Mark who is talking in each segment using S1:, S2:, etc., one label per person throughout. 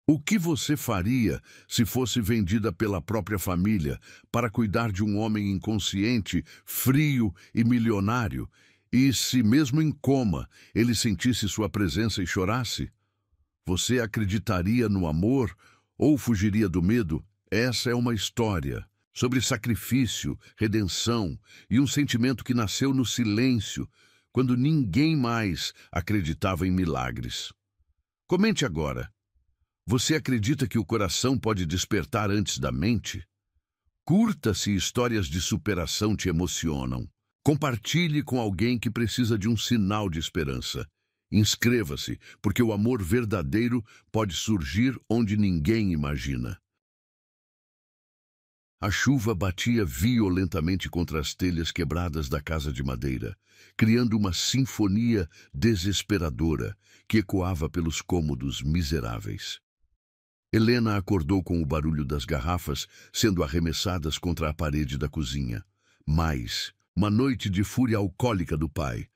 S1: O que você faria se fosse vendida pela própria família para cuidar de um homem inconsciente, frio e milionário? E se, mesmo em coma, ele sentisse sua presença e chorasse? Você acreditaria no amor ou fugiria do medo? Essa é uma história sobre sacrifício, redenção e um sentimento que nasceu no silêncio, quando ninguém mais acreditava em milagres. Comente agora. Você acredita que o coração pode despertar antes da mente? Curta se histórias de superação te emocionam. Compartilhe com alguém que precisa de um sinal de esperança. Inscreva-se, porque o amor verdadeiro pode surgir onde ninguém imagina. A chuva batia violentamente contra as telhas quebradas da casa de madeira, criando uma sinfonia desesperadora que ecoava pelos cômodos miseráveis. Helena acordou com o barulho das garrafas sendo arremessadas contra a parede da cozinha. Mais, uma noite de fúria alcoólica do pai.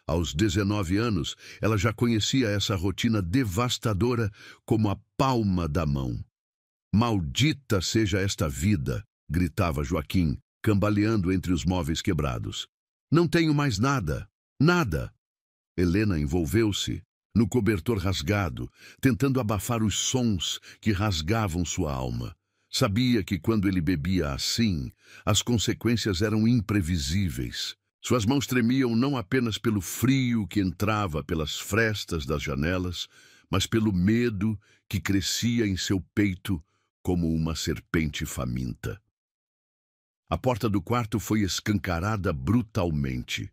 S1: Aos 19 anos, ela já conhecia essa rotina devastadora como a palma da mão. "Maldita seja esta vida!" gritava Joaquim, cambaleando entre os móveis quebrados. "Não tenho mais nada, nada!" Helena envolveu-se no cobertor rasgado, tentando abafar os sons que rasgavam sua alma. Sabia que quando ele bebia assim, as consequências eram imprevisíveis. Suas mãos tremiam não apenas pelo frio que entrava pelas frestas das janelas, mas pelo medo que crescia em seu peito como uma serpente faminta. A porta do quarto foi escancarada brutalmente.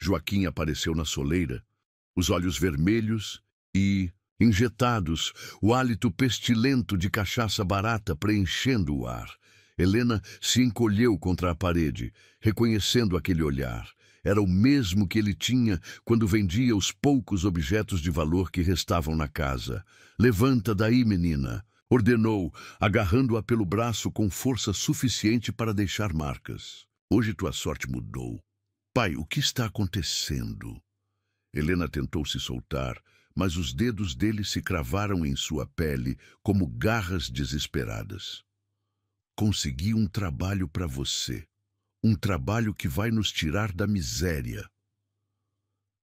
S1: Joaquim apareceu na soleira, os olhos vermelhos e, injetados, o hálito pestilento de cachaça barata preenchendo o ar. Helena se encolheu contra a parede, reconhecendo aquele olhar. Era o mesmo que ele tinha quando vendia os poucos objetos de valor que restavam na casa. "Levanta daí, menina", ordenou, agarrando-a pelo braço com força suficiente para deixar marcas. "Hoje tua sorte mudou." "Pai, o que está acontecendo?" Helena tentou se soltar, mas os dedos dele se cravaram em sua pele como garras desesperadas. "Consegui um trabalho para você. Um trabalho que vai nos tirar da miséria."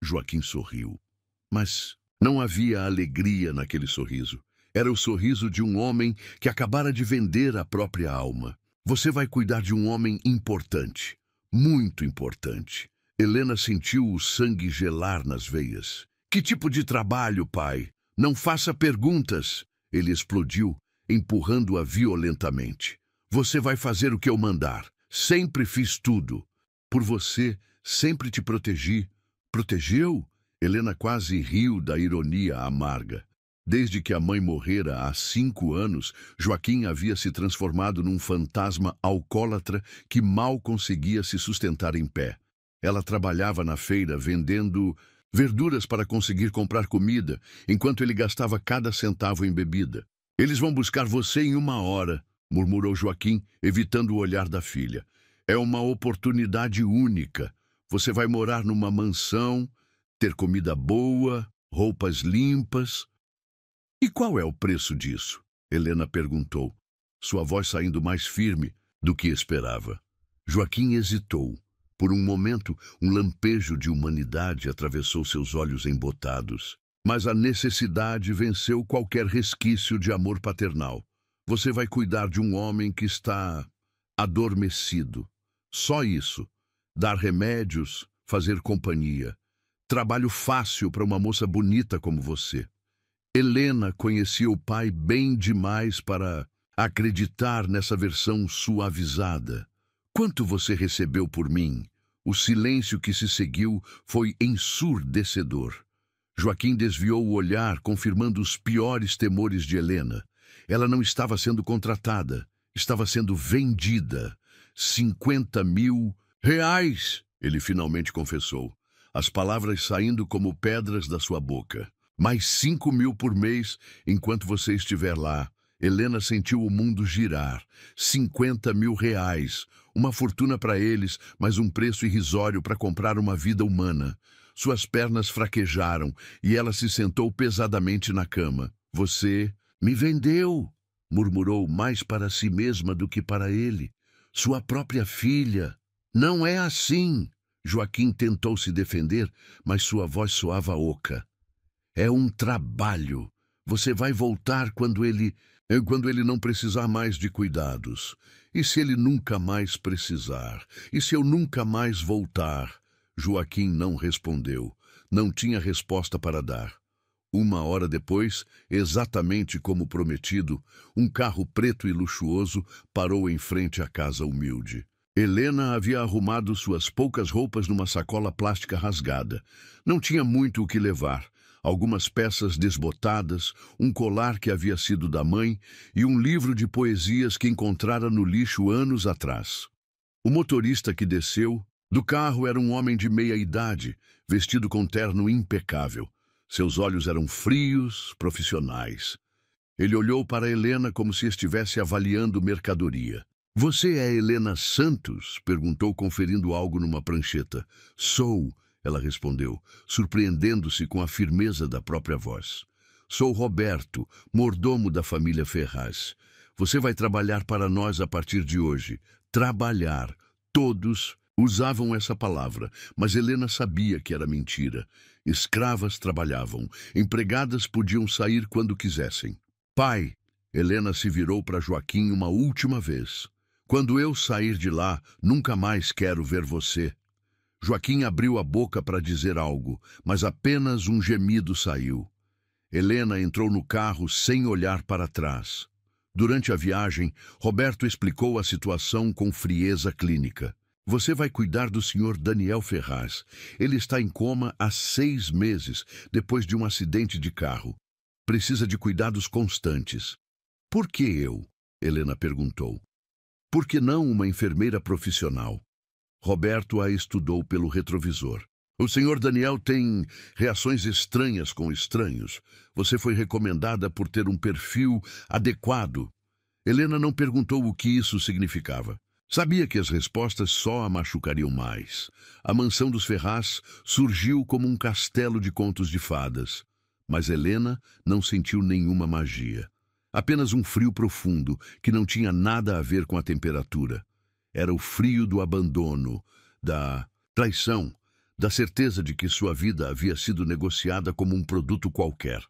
S1: Joaquim sorriu, mas não havia alegria naquele sorriso. Era o sorriso de um homem que acabara de vender a própria alma. "Você vai cuidar de um homem importante, muito importante." Helena sentiu o sangue gelar nas veias. "Que tipo de trabalho, pai? Não faça perguntas!" Ele explodiu, empurrando-a violentamente. "Você vai fazer o que eu mandar. Sempre fiz tudo. Por você, sempre te protegi." "Protegeu?" Helena quase riu da ironia amarga. Desde que a mãe morrera há 5 anos, Joaquim havia se transformado num fantasma alcoólatra que mal conseguia se sustentar em pé. Ela trabalhava na feira vendendo verduras para conseguir comprar comida, enquanto ele gastava cada centavo em bebida. "Eles vão buscar você em 1 hora", murmurou Joaquim, evitando o olhar da filha. "É uma oportunidade única. Você vai morar numa mansão, ter comida boa, roupas limpas." "E qual é o preço disso?" Helena perguntou, sua voz saindo mais firme do que esperava. Joaquim hesitou. Por um momento, um lampejo de humanidade atravessou seus olhos embotados. Mas a necessidade venceu qualquer resquício de amor paternal. "Você vai cuidar de um homem que está adormecido. Só isso. Dar remédios, fazer companhia. Trabalho fácil para uma moça bonita como você." Helena conhecia o pai bem demais para acreditar nessa versão suavizada. "Quanto você recebeu por mim?" O silêncio que se seguiu foi ensurdecedor. Joaquim desviou o olhar, confirmando os piores temores de Helena. Ela não estava sendo contratada, estava sendo vendida. 50.000 reais, ele finalmente confessou, as palavras saindo como pedras da sua boca. "Mais 5.000 por mês enquanto você estiver lá." Helena sentiu o mundo girar. 50.000 reais. Uma fortuna para eles, mas um preço irrisório para comprar uma vida humana. Suas pernas fraquejaram e ela se sentou pesadamente na cama. "Você Me vendeu, murmurou mais para si mesma do que para ele. Sua própria filha. Não é assim. Joaquim tentou se defender, mas sua voz soava oca. É um trabalho. Você vai voltar quando ele não precisar mais de cuidados. E se ele nunca mais precisar? E se eu nunca mais voltar? Joaquim não respondeu. Não tinha resposta para dar. 1 hora depois, exatamente como prometido, um carro preto e luxuoso parou em frente à casa humilde. Helena havia arrumado suas poucas roupas numa sacola plástica rasgada. Não tinha muito o que levar. Algumas peças desbotadas, um colar que havia sido da mãe e um livro de poesias que encontrara no lixo anos atrás. O motorista que desceu do carro era um homem de meia idade, vestido com terno impecável. Seus olhos eram frios, profissionais. Ele olhou para Helena como se estivesse avaliando mercadoria. Você é Helena Santos? Perguntou, conferindo algo numa prancheta. Sou, ela respondeu, surpreendendo-se com a firmeza da própria voz. Sou Roberto, mordomo da família Ferraz. Você vai trabalhar para nós a partir de hoje. Trabalhar. Todos usavam essa palavra, mas Helena sabia que era mentira. Escravas trabalhavam, empregadas podiam sair quando quisessem. Pai, Helena se virou para Joaquim uma última vez. Quando eu sair de lá, nunca mais quero ver você. Joaquim abriu a boca para dizer algo, mas apenas um gemido saiu. Helena entrou no carro sem olhar para trás. Durante a viagem, Roberto explicou a situação com frieza clínica. Você vai cuidar do Sr. Daniel Ferraz. Ele está em coma há 6 meses, depois de um acidente de carro. Precisa de cuidados constantes. Por que eu? Helena perguntou. Por que não uma enfermeira profissional? Roberto a estudou pelo retrovisor. O Sr. Daniel tem reações estranhas com estranhos. Você foi recomendada por ter um perfil adequado. Helena não perguntou o que isso significava. Sabia que as respostas só a machucariam mais. A mansão dos Ferraz surgiu como um castelo de contos de fadas. Mas Helena não sentiu nenhuma magia. Apenas um frio profundo, que não tinha nada a ver com a temperatura. Era o frio do abandono, da traição, da certeza de que sua vida havia sido negociada como um produto qualquer.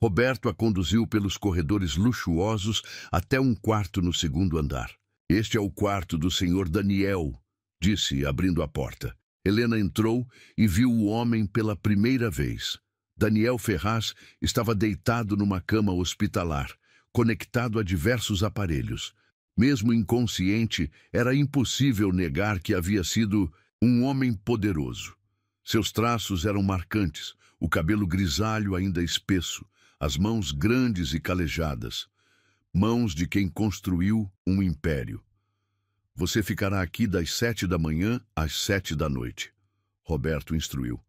S1: Roberto a conduziu pelos corredores luxuosos até um quarto no 2º andar. Este é o quarto do Sr. Daniel, disse, abrindo a porta. Helena entrou e viu o homem pela primeira vez. Daniel Ferraz estava deitado numa cama hospitalar, conectado a diversos aparelhos. Mesmo inconsciente, era impossível negar que havia sido um homem poderoso. Seus traços eram marcantes, o cabelo grisalho ainda espesso, as mãos grandes e calejadas. Mãos de quem construiu um império. Você ficará aqui das 7 da manhã às 7 da noite. Roberto instruiu.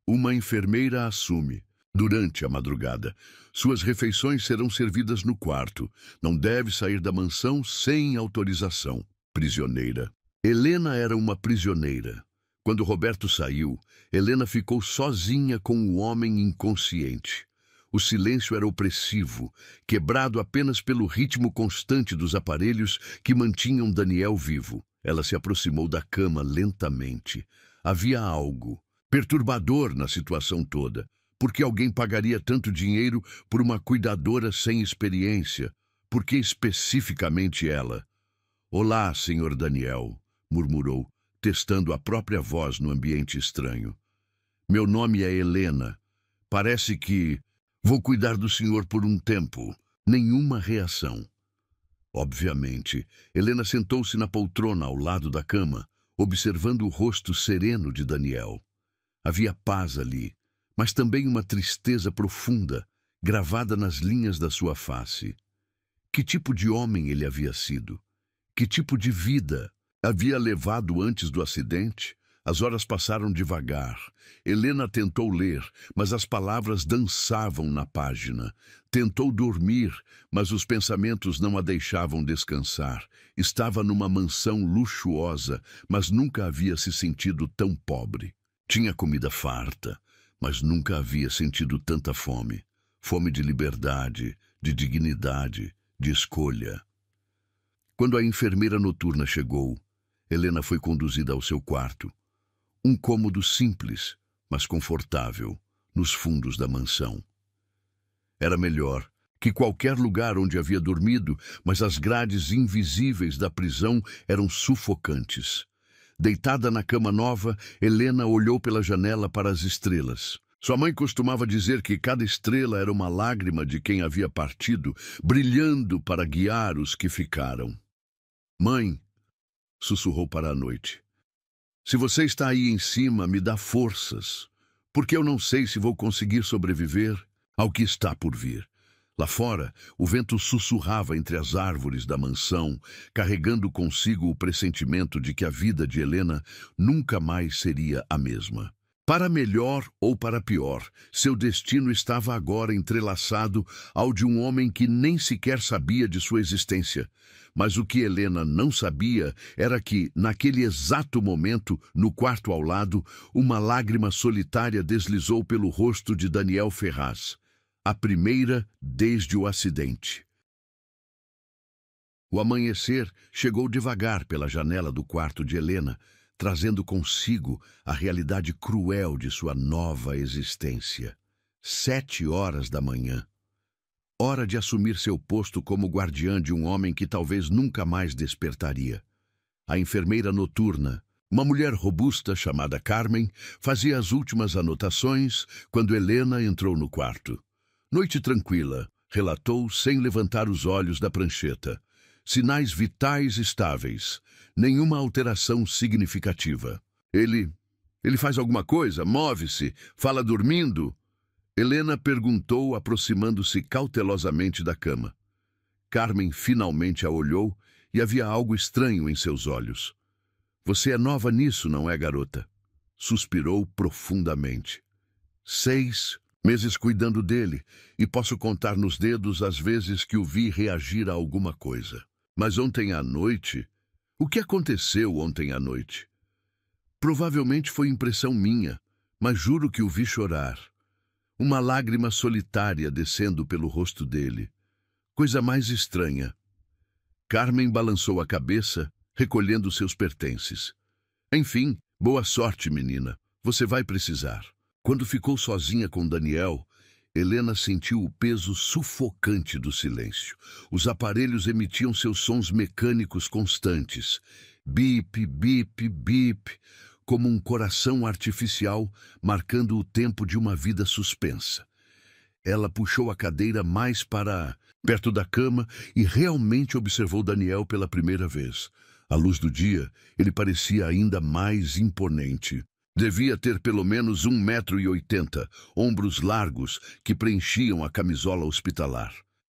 S1: Uma enfermeira assume. Durante a madrugada, suas refeições serão servidas no quarto. Não deve sair da mansão sem autorização. Prisioneira. Helena era uma prisioneira. Quando Roberto saiu, Helena ficou sozinha com o homem inconsciente. O silêncio era opressivo, quebrado apenas pelo ritmo constante dos aparelhos que mantinham Daniel vivo. Ela se aproximou da cama lentamente. Havia algo perturbador na situação toda. Por que alguém pagaria tanto dinheiro por uma cuidadora sem experiência? Por que especificamente ela? Olá, Sr. Daniel, murmurou, testando a própria voz no ambiente estranho. Meu nome é Helena. Parece que vou cuidar do senhor por um tempo. Nenhuma reação. Obviamente, Helena sentou-se na poltrona ao lado da cama, observando o rosto sereno de Daniel. Havia paz ali, mas também uma tristeza profunda, gravada nas linhas da sua face. Que tipo de homem ele havia sido? Que tipo de vida havia levado antes do acidente? As horas passaram devagar. Helena tentou ler, mas as palavras dançavam na página. Tentou dormir, mas os pensamentos não a deixavam descansar. Estava numa mansão luxuosa, mas nunca havia se sentido tão pobre. Tinha comida farta, mas nunca havia sentido tanta fome. Fome de liberdade, de dignidade, de escolha. Quando a enfermeira noturna chegou, Helena foi conduzida ao seu quarto. Um cômodo simples, mas confortável, nos fundos da mansão. Era melhor que qualquer lugar onde havia dormido, mas as grades invisíveis da prisão eram sufocantes. Deitada na cama nova, Helena olhou pela janela para as estrelas. Sua mãe costumava dizer que cada estrela era uma lágrima de quem havia partido, brilhando para guiar os que ficaram. "Mãe", sussurrou para a noite, "se você está aí em cima, me dá forças, porque eu não sei se vou conseguir sobreviver ao que está por vir." Lá fora, o vento sussurrava entre as árvores da mansão, carregando consigo o pressentimento de que a vida de Helena nunca mais seria a mesma. Para melhor ou para pior, seu destino estava agora entrelaçado ao de um homem que nem sequer sabia de sua existência. Mas o que Helena não sabia era que, naquele exato momento, no quarto ao lado, uma lágrima solitária deslizou pelo rosto de Daniel Ferraz. A primeira desde o acidente. O amanhecer chegou devagar pela janela do quarto de Helena, trazendo consigo a realidade cruel de sua nova existência. 7 horas da manhã. Hora de assumir seu posto como guardiã de um homem que talvez nunca mais despertaria. A enfermeira noturna, uma mulher robusta chamada Carmen, fazia as últimas anotações quando Helena entrou no quarto. "Noite tranquila", relatou sem levantar os olhos da prancheta. "Sinais vitais estáveis. Nenhuma alteração significativa." Ele faz alguma coisa? Move-se? Fala dormindo?" Helena perguntou, aproximando-se cautelosamente da cama. Carmen finalmente a olhou e havia algo estranho em seus olhos. "Você é nova nisso, não é, garota?" Suspirou profundamente. 6 meses cuidando dele, e posso contar nos dedos as vezes que o vi reagir a alguma coisa. Mas ontem à noite... O que aconteceu ontem à noite? Provavelmente foi impressão minha, mas juro que o vi chorar. Uma lágrima solitária descendo pelo rosto dele. Coisa mais estranha. Carmen balançou a cabeça, recolhendo seus pertences. "Enfim, boa sorte, menina. Você vai precisar." Quando ficou sozinha com Daniel, Helena sentiu o peso sufocante do silêncio. Os aparelhos emitiam seus sons mecânicos constantes. Bip, bip, bip, como um coração artificial marcando o tempo de uma vida suspensa. Ela puxou a cadeira mais para perto da cama e realmente observou Daniel pela primeira vez. À luz do dia, ele parecia ainda mais imponente. Devia ter pelo menos 1,80 m, ombros largos que preenchiam a camisola hospitalar.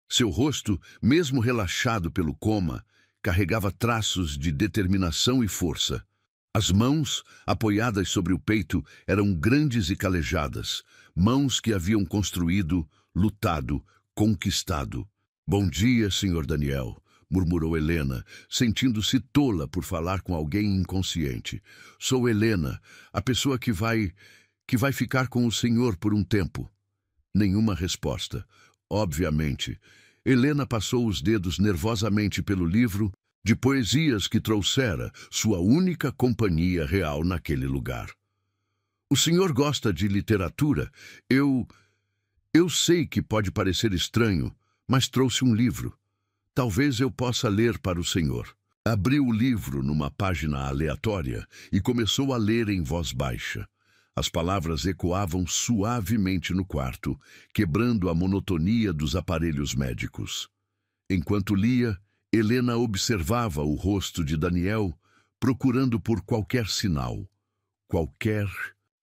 S1: Seu rosto, mesmo relaxado pelo coma, carregava traços de determinação e força. As mãos, apoiadas sobre o peito, eram grandes e calejadas, mãos que haviam construído, lutado, conquistado. "Bom dia, Sr. Daniel", murmurou Helena, sentindo-se tola por falar com alguém inconsciente. "Sou Helena, a pessoa que vai ficar com o senhor por um tempo." Nenhuma resposta. Obviamente. Helena passou os dedos nervosamente pelo livro de poesias que trouxera, sua única companhia real naquele lugar. "O senhor gosta de literatura? Eu sei que pode parecer estranho, mas trouxe um livro. Talvez eu possa ler para o senhor." Abriu o livro numa página aleatória e começou a ler em voz baixa. As palavras ecoavam suavemente no quarto, quebrando a monotonia dos aparelhos médicos. Enquanto lia, Helena observava o rosto de Daniel, procurando por qualquer sinal, qualquer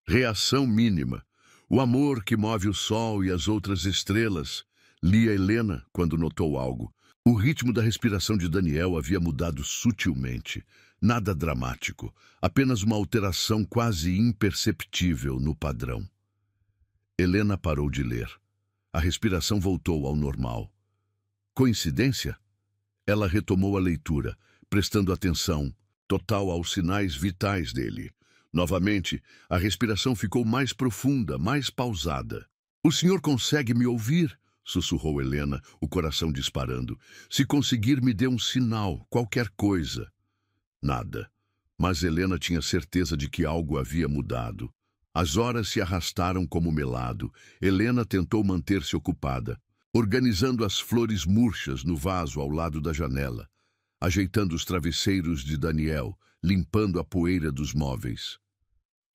S1: reação mínima. "O amor que move o sol e as outras estrelas", lia Helena quando notou algo. O ritmo da respiração de Daniel havia mudado sutilmente. Nada dramático, apenas uma alteração quase imperceptível no padrão. Helena parou de ler. A respiração voltou ao normal. Coincidência? Ela retomou a leitura, prestando atenção total aos sinais vitais dele. Novamente, a respiração ficou mais profunda, mais pausada. "O senhor consegue me ouvir?" sussurrou Helena, o coração disparando. Se conseguir, me dê um sinal, qualquer coisa. Nada. Mas Helena tinha certeza de que algo havia mudado. As horas se arrastaram como melado. Helena tentou manter-se ocupada, organizando as flores murchas no vaso ao lado da janela, ajeitando os travesseiros de Daniel, limpando a poeira dos móveis.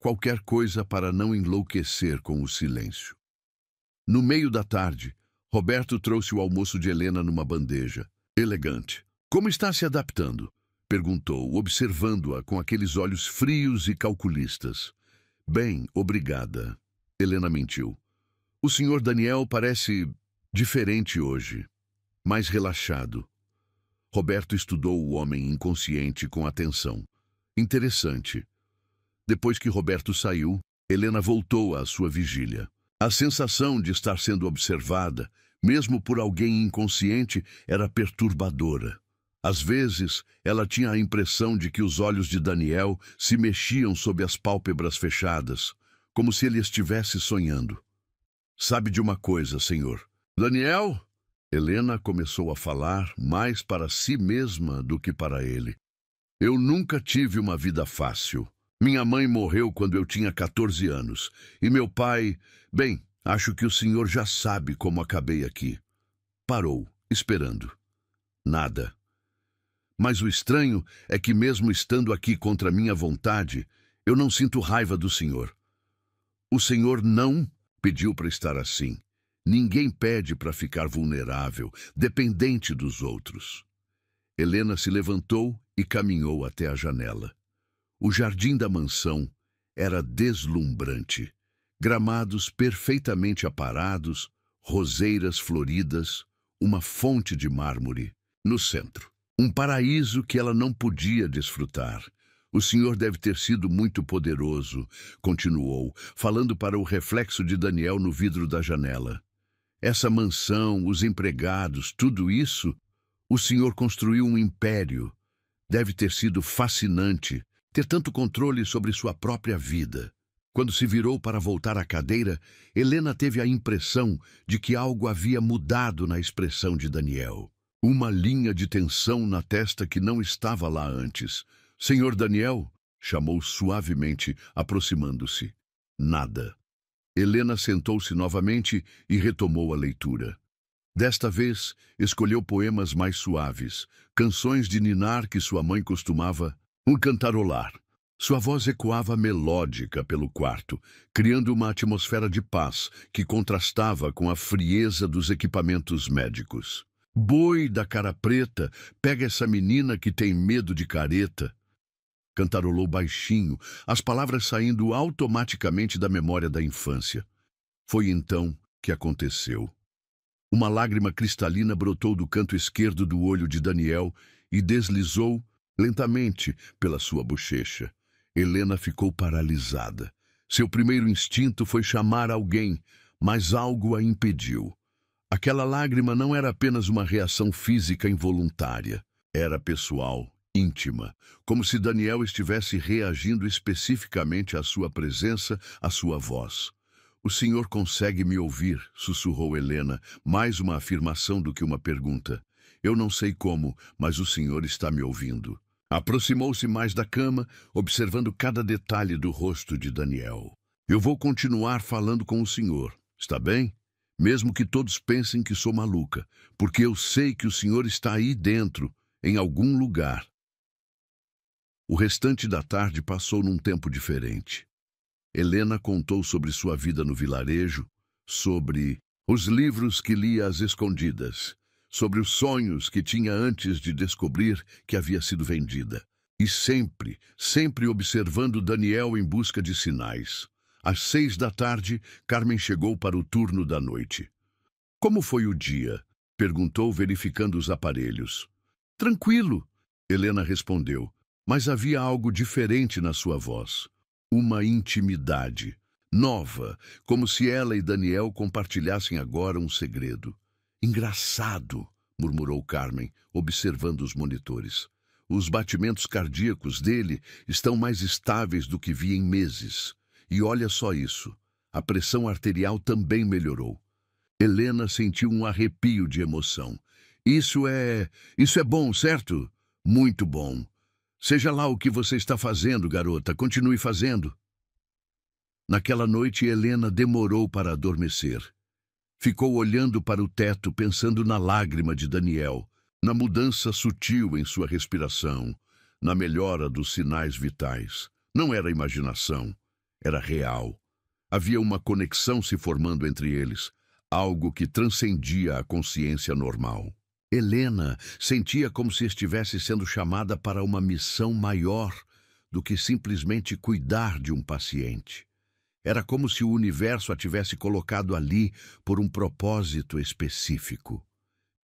S1: Qualquer coisa para não enlouquecer com o silêncio. No meio da tarde, Roberto trouxe o almoço de Helena numa bandeja. Elegante. Como está se adaptando? Perguntou, observando-a com aqueles olhos frios e calculistas. Bem, obrigada. Helena mentiu. O senhor Daniel parece diferente hoje, mais relaxado. Roberto estudou o homem inconsciente com atenção. Interessante. Depois que Roberto saiu, Helena voltou à sua vigília. A sensação de estar sendo observada, mesmo por alguém inconsciente, era perturbadora. Às vezes, ela tinha a impressão de que os olhos de Daniel se mexiam sob as pálpebras fechadas, como se ele estivesse sonhando. Sabe de uma coisa, senhor? Daniel? Helena começou a falar mais para si mesma do que para ele. Eu nunca tive uma vida fácil. Minha mãe morreu quando eu tinha 14 anos. E meu pai... Bem, acho que o senhor já sabe como acabei aqui. Parou, esperando. Nada. Mas o estranho é que mesmo estando aqui contra minha vontade, eu não sinto raiva do senhor. O senhor não pediu para estar assim. Ninguém pede para ficar vulnerável, dependente dos outros. Helena se levantou e caminhou até a janela. O jardim da mansão era deslumbrante. Gramados perfeitamente aparados, roseiras floridas, uma fonte de mármore no centro. Um paraíso que ela não podia desfrutar. O senhor deve ter sido muito poderoso, continuou, falando para o reflexo de Daniel no vidro da janela. Essa mansão, os empregados, tudo isso, o senhor construiu um império. Deve ter sido fascinante ter tanto controle sobre sua própria vida. Quando se virou para voltar à cadeira, Helena teve a impressão de que algo havia mudado na expressão de Daniel. Uma linha de tensão na testa que não estava lá antes. Senhor Daniel? Chamou suavemente, aproximando-se. Nada. Helena sentou-se novamente e retomou a leitura. Desta vez, escolheu poemas mais suaves, canções de ninar que sua mãe costumava cantarolar. Sua voz ecoava melódica pelo quarto, criando uma atmosfera de paz que contrastava com a frieza dos equipamentos médicos. Boi da cara preta, pega essa menina que tem medo de careta. Cantarolou baixinho, as palavras saindo automaticamente da memória da infância. Foi então que aconteceu. Uma lágrima cristalina brotou do canto esquerdo do olho de Daniel e deslizou lentamente pela sua bochecha. Helena ficou paralisada. Seu primeiro instinto foi chamar alguém, mas algo a impediu. Aquela lágrima não era apenas uma reação física involuntária. Era pessoal, íntima, como se Daniel estivesse reagindo especificamente à sua presença, à sua voz. O senhor consegue me ouvir? Sussurrou Helena, mais uma afirmação do que uma pergunta. Eu não sei como, mas o senhor está me ouvindo. Aproximou-se mais da cama, observando cada detalhe do rosto de Daniel. Eu vou continuar falando com o senhor, está bem? Mesmo que todos pensem que sou maluca, porque eu sei que o senhor está aí dentro, em algum lugar. O restante da tarde passou num tempo diferente. Helena contou sobre sua vida no vilarejo, sobre os livros que lia às escondidas, sobre os sonhos que tinha antes de descobrir que havia sido vendida. E sempre observando Daniel em busca de sinais. Às 6 da tarde, Carmen chegou para o turno da noite. Como foi o dia? Perguntou, verificando os aparelhos. Tranquilo, Helena respondeu, mas havia algo diferente na sua voz. Uma intimidade, nova, como se ela e Daniel compartilhassem agora um segredo. Engraçado, murmurou Carmen, observando os monitores. Os batimentos cardíacos dele estão mais estáveis do que vi em meses. E olha só isso, a pressão arterial também melhorou. Helena sentiu um arrepio de emoção. Isso é bom, certo? Muito bom. Seja lá o que você está fazendo, garota, continue fazendo. Naquela noite, Helena demorou para adormecer. Ficou olhando para o teto, pensando na lágrima de Daniel, na mudança sutil em sua respiração, na melhora dos sinais vitais. Não era imaginação, era real. Havia uma conexão se formando entre eles, algo que transcendia a consciência normal. Helena sentia como se estivesse sendo chamada para uma missão maior do que simplesmente cuidar de um paciente. Era como se o universo a tivesse colocado ali por um propósito específico.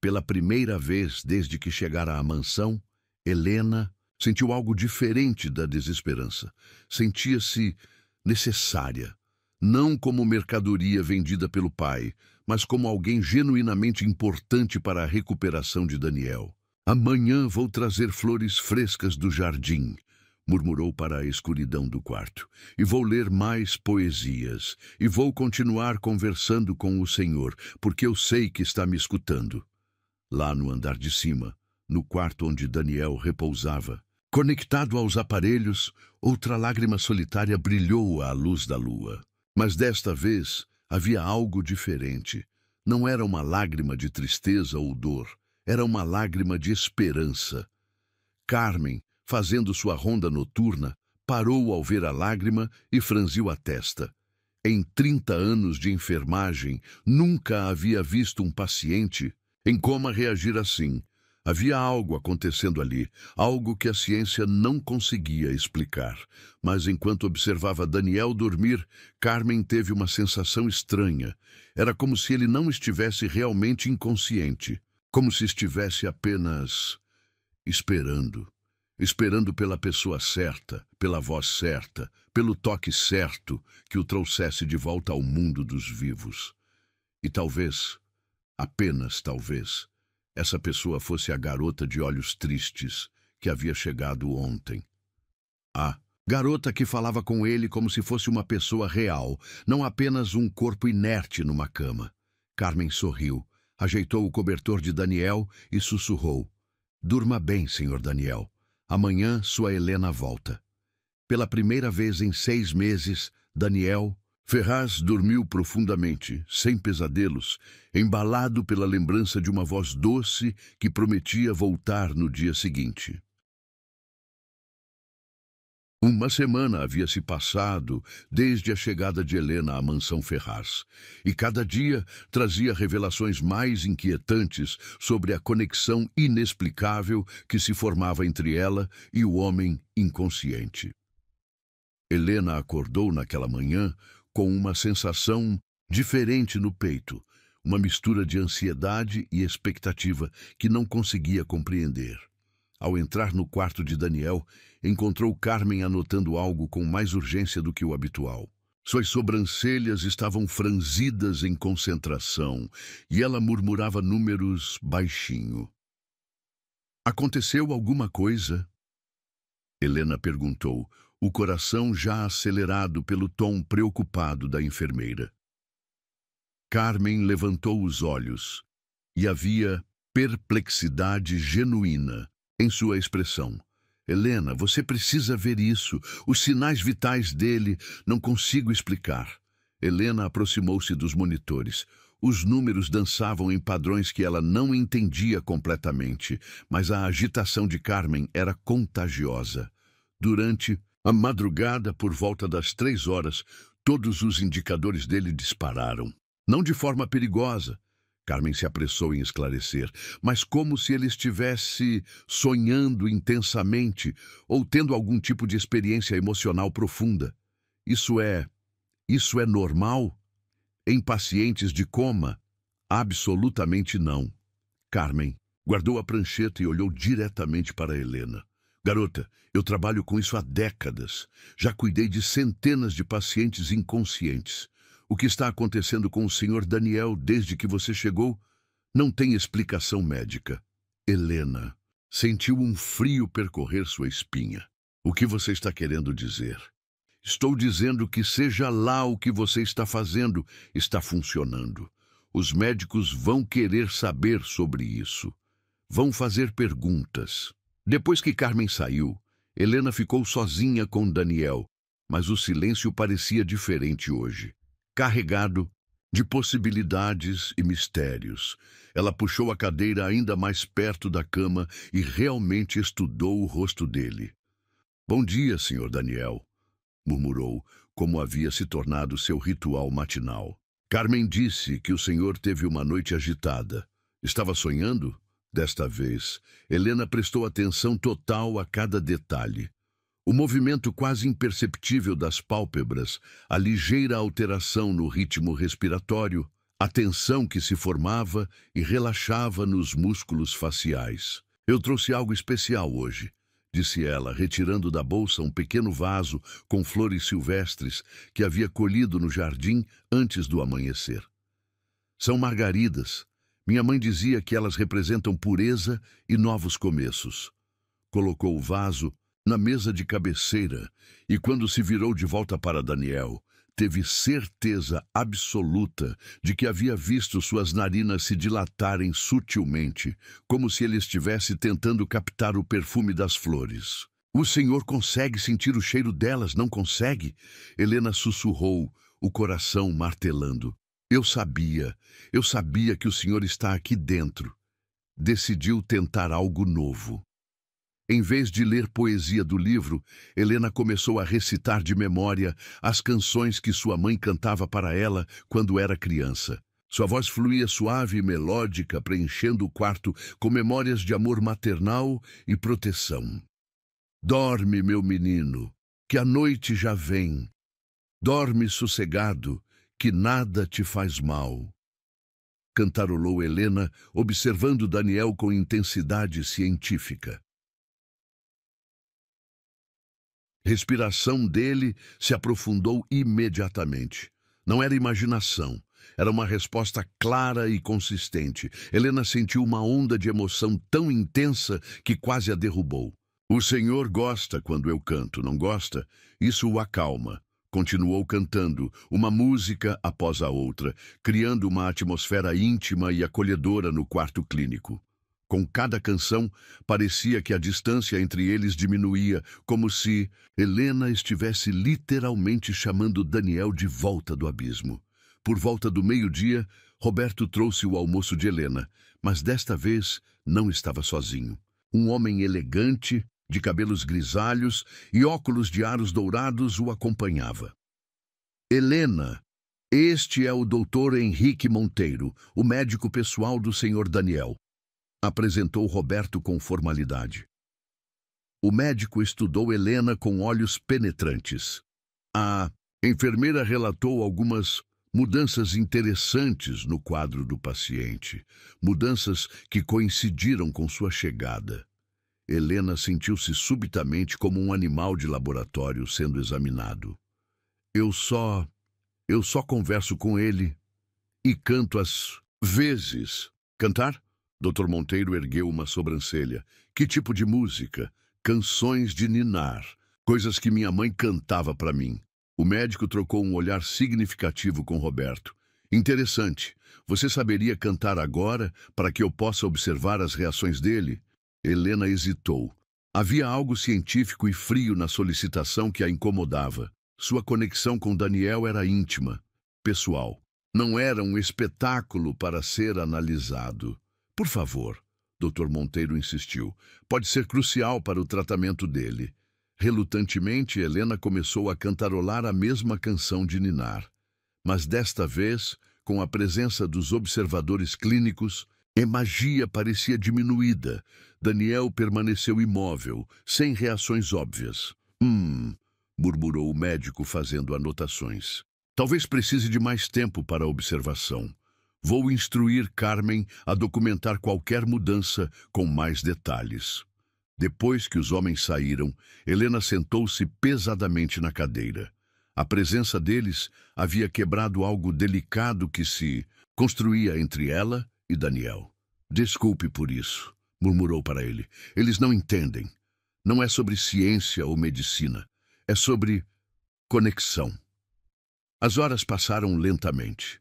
S1: Pela primeira vez desde que chegara à mansão, Helena sentiu algo diferente da desesperança. Sentia-se necessária, não como mercadoria vendida pelo pai, mas como alguém genuinamente importante para a recuperação de Daniel. Amanhã vou trazer flores frescas do jardim, murmurou para a escuridão do quarto, e vou ler mais poesias, e vou continuar conversando com o Senhor, porque eu sei que está me escutando. Lá no andar de cima, no quarto onde Daniel repousava, conectado aos aparelhos, outra lágrima solitária brilhou à luz da lua. Mas desta vez havia algo diferente. Não era uma lágrima de tristeza ou dor, era uma lágrima de esperança. Carmen, fazendo sua ronda noturna, parou ao ver a lágrima e franziu a testa. Em 30 anos de enfermagem, nunca havia visto um paciente em coma reagir assim. Havia algo acontecendo ali, algo que a ciência não conseguia explicar. Mas enquanto observava Daniel dormir, Carmen teve uma sensação estranha. Era como se ele não estivesse realmente inconsciente, como se estivesse apenas esperando. Esperando pela pessoa certa, pela voz certa, pelo toque certo que o trouxesse de volta ao mundo dos vivos. E talvez, apenas talvez, essa pessoa fosse a garota de olhos tristes que havia chegado ontem. A garota que falava com ele como se fosse uma pessoa real, não apenas um corpo inerte numa cama. Carmen sorriu, ajeitou o cobertor de Daniel e sussurrou: "Durma bem, senhor Daniel. Amanhã sua Helena volta." Pela primeira vez em 6 meses, Daniel Ferraz dormiu profundamente, sem pesadelos, embalado pela lembrança de uma voz doce que prometia voltar no dia seguinte. Uma semana havia se passado desde a chegada de Helena à mansão Ferraz, e cada dia trazia revelações mais inquietantes sobre a conexão inexplicável que se formava entre ela e o homem inconsciente. Helena acordou naquela manhã com uma sensação diferente no peito, uma mistura de ansiedade e expectativa que não conseguia compreender. Ao entrar no quarto de Daniel, encontrou Carmen anotando algo com mais urgência do que o habitual. Suas sobrancelhas estavam franzidas em concentração e ela murmurava números baixinho. "Aconteceu alguma coisa?" Helena perguntou, o coração já acelerado pelo tom preocupado da enfermeira. Carmen levantou os olhos e havia perplexidade genuína em sua expressão. "Helena, você precisa ver isso. Os sinais vitais dele não consigo explicar." Helena aproximou-se dos monitores. Os números dançavam em padrões que ela não entendia completamente, mas a agitação de Carmen era contagiosa. Durante a madrugada, por volta das 3 horas, todos os indicadores dele dispararam. Não de forma perigosa, Carmen se apressou em esclarecer, mas como se ele estivesse sonhando intensamente ou tendo algum tipo de experiência emocional profunda. Isso é normal? Em pacientes de coma? Absolutamente não. Carmen guardou a prancheta e olhou diretamente para Helena. "Garota, eu trabalho com isso há décadas. Já cuidei de centenas de pacientes inconscientes. O que está acontecendo com o senhor Daniel desde que você chegou não tem explicação médica." Helena sentiu um frio percorrer sua espinha. "O que você está querendo dizer?" "Estou dizendo que seja lá o que você está fazendo, está funcionando. Os médicos vão querer saber sobre isso. Vão fazer perguntas. Depois que Carmen saiu, Helena ficou sozinha com Daniel, mas o silêncio parecia diferente hoje. Carregado de possibilidades e mistérios. Ela puxou a cadeira ainda mais perto da cama e realmente estudou o rosto dele. "Bom dia, Sr. Daniel", murmurou, como havia se tornado seu ritual matinal. "Carmen disse que o senhor teve uma noite agitada. Estava sonhando?" Desta vez, Helena prestou atenção total a cada detalhe. O movimento quase imperceptível das pálpebras, a ligeira alteração no ritmo respiratório, a tensão que se formava e relaxava nos músculos faciais. "Eu trouxe algo especial hoje", disse ela, retirando da bolsa um pequeno vaso com flores silvestres que havia colhido no jardim antes do amanhecer. "São margaridas. Minha mãe dizia que elas representam pureza e novos começos." Colocou o vaso na mesa de cabeceira e, quando se virou de volta para Daniel, teve certeza absoluta de que havia visto suas narinas se dilatarem sutilmente, como se ele estivesse tentando captar o perfume das flores. "O senhor consegue sentir o cheiro delas, não consegue?" Helena sussurrou, o coração martelando. Eu sabia que o senhor está aqui dentro." Decidiu tentar algo novo. Em vez de ler poesia do livro, Helena começou a recitar de memória as canções que sua mãe cantava para ela quando era criança. Sua voz fluía suave e melódica, preenchendo o quarto com memórias de amor maternal e proteção. "Dorme, meu menino, que a noite já vem. Dorme sossegado, que nada te faz mal." Cantarolou Helena, observando Daniel com intensidade científica. Respiração dele se aprofundou imediatamente. Não era imaginação, era uma resposta clara e consistente. Helena sentiu uma onda de emoção tão intensa que quase a derrubou. "O senhor gosta quando eu canto, não gosta? Isso o acalma." Continuou cantando, uma música após a outra, criando uma atmosfera íntima e acolhedora no quarto clínico. Com cada canção, parecia que a distância entre eles diminuía, como se Helena estivesse literalmente chamando Daniel de volta do abismo. Por volta do meio-dia, Roberto trouxe o almoço de Helena, mas desta vez não estava sozinho. Um homem elegante, de cabelos grisalhos e óculos de aros dourados o acompanhava. "Helena, este é o Dr. Henrique Monteiro, o médico pessoal do Sr. Daniel", apresentou Roberto com formalidade. O médico estudou Helena com olhos penetrantes. A enfermeira relatou algumas mudanças interessantes no quadro do paciente, mudanças que coincidiram com sua chegada. Helena sentiu-se subitamente como um animal de laboratório sendo examinado. Eu só converso com ele e canto às vezes." "Cantar?" Dr. Monteiro ergueu uma sobrancelha. "Que tipo de música?" "Canções de ninar, coisas que minha mãe cantava para mim." O médico trocou um olhar significativo com Roberto. "Interessante. Você saberia cantar agora para que eu possa observar as reações dele?" Helena hesitou. Havia algo científico e frio na solicitação que a incomodava. Sua conexão com Daniel era íntima, pessoal. Não era um espetáculo para ser analisado. "Por favor", Dr. Monteiro insistiu. "Pode ser crucial para o tratamento dele." Relutantemente, Helena começou a cantarolar a mesma canção de ninar. Mas desta vez, com a presença dos observadores clínicos, a magia parecia diminuída. Daniel permaneceu imóvel, sem reações óbvias. Murmurou o médico fazendo anotações. "Talvez precise de mais tempo para a observação. Vou instruir Carmen a documentar qualquer mudança com mais detalhes." Depois que os homens saíram, Helena sentou-se pesadamente na cadeira. A presença deles havia quebrado algo delicado que se construía entre ela e Daniel. "Desculpe por isso", murmurou para ele. "Eles não entendem. Não é sobre ciência ou medicina. É sobre conexão." As horas passaram lentamente.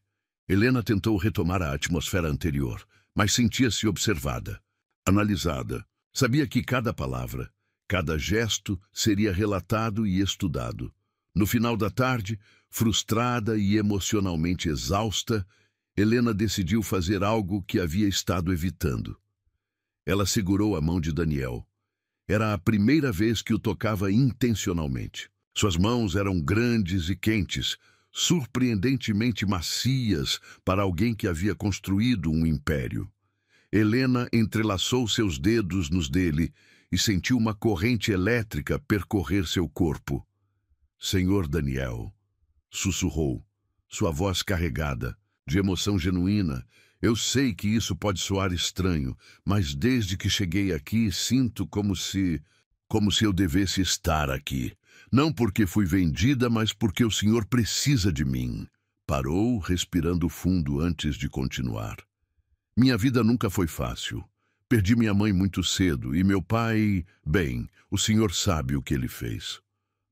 S1: Helena tentou retomar a atmosfera anterior, mas sentia-se observada, analisada. Sabia que cada palavra, cada gesto seria relatado e estudado. No final da tarde, frustrada e emocionalmente exausta, Helena decidiu fazer algo que havia estado evitando. Ela segurou a mão de Daniel. Era a primeira vez que o tocava intencionalmente. Suas mãos eram grandes e quentes, surpreendentemente macias para alguém que havia construído um império. Helena entrelaçou seus dedos nos dele e sentiu uma corrente elétrica percorrer seu corpo. Senhor Daniel, sussurrou, sua voz carregada, de emoção genuína. Eu sei que isso pode soar estranho, mas desde que cheguei aqui sinto como se eu devesse estar aqui. Não porque fui vendida, mas porque o Senhor precisa de mim. Parou, respirando fundo antes de continuar. Minha vida nunca foi fácil. Perdi minha mãe muito cedo e meu pai, bem, o Senhor sabe o que ele fez.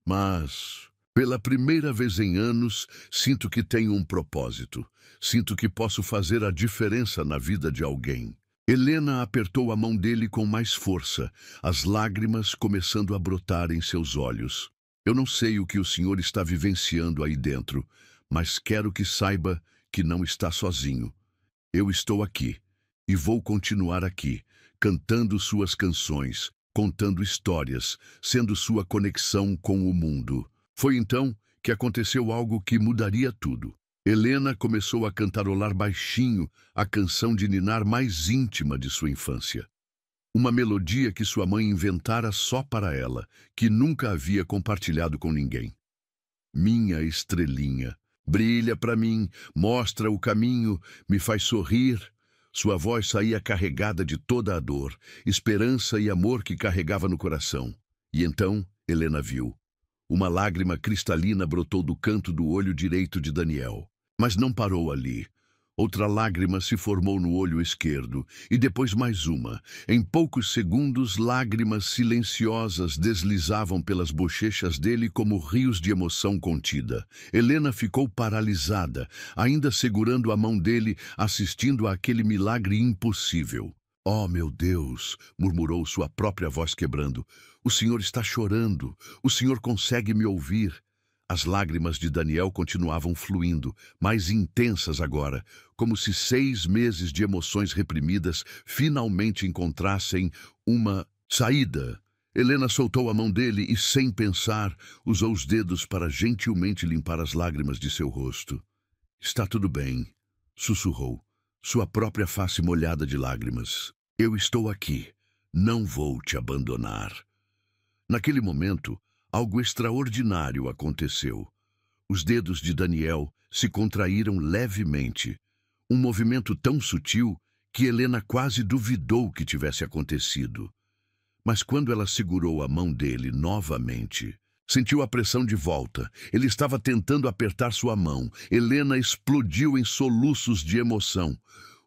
S1: Mas, pela primeira vez em anos, sinto que tenho um propósito. Sinto que posso fazer a diferença na vida de alguém. Helena apertou a mão dele com mais força, as lágrimas começando a brotar em seus olhos. Eu não sei o que o senhor está vivenciando aí dentro, mas quero que saiba que não está sozinho. Eu estou aqui, e vou continuar aqui, cantando suas canções, contando histórias, sendo sua conexão com o mundo. Foi então que aconteceu algo que mudaria tudo. Helena começou a cantarolar baixinho a canção de ninar mais íntima de sua infância. Uma melodia que sua mãe inventara só para ela, que nunca havia compartilhado com ninguém. Minha estrelinha, brilha para mim, mostra o caminho, me faz sorrir. Sua voz saía carregada de toda a dor, esperança e amor que carregava no coração. E então Helena viu. Uma lágrima cristalina brotou do canto do olho direito de Daniel. Mas não parou ali. Outra lágrima se formou no olho esquerdo, e depois mais uma. Em poucos segundos, lágrimas silenciosas deslizavam pelas bochechas dele como rios de emoção contida. Helena ficou paralisada, ainda segurando a mão dele, assistindo àquele milagre impossível. Oh, meu Deus, murmurou sua própria voz quebrando. O senhor está chorando. O senhor consegue me ouvir. As lágrimas de Daniel continuavam fluindo, mais intensas agora, como se 6 meses de emoções reprimidas finalmente encontrassem uma saída. Helena soltou a mão dele e, sem pensar, usou os dedos para gentilmente limpar as lágrimas de seu rosto. Está tudo bem, sussurrou, sua própria face molhada de lágrimas. Eu estou aqui. Não vou te abandonar. Naquele momento, algo extraordinário aconteceu. Os dedos de Daniel se contraíram levemente. Um movimento tão sutil que Helena quase duvidou que tivesse acontecido. Mas quando ela segurou a mão dele novamente, sentiu a pressão de volta. Ele estava tentando apertar sua mão. Helena explodiu em soluços de emoção.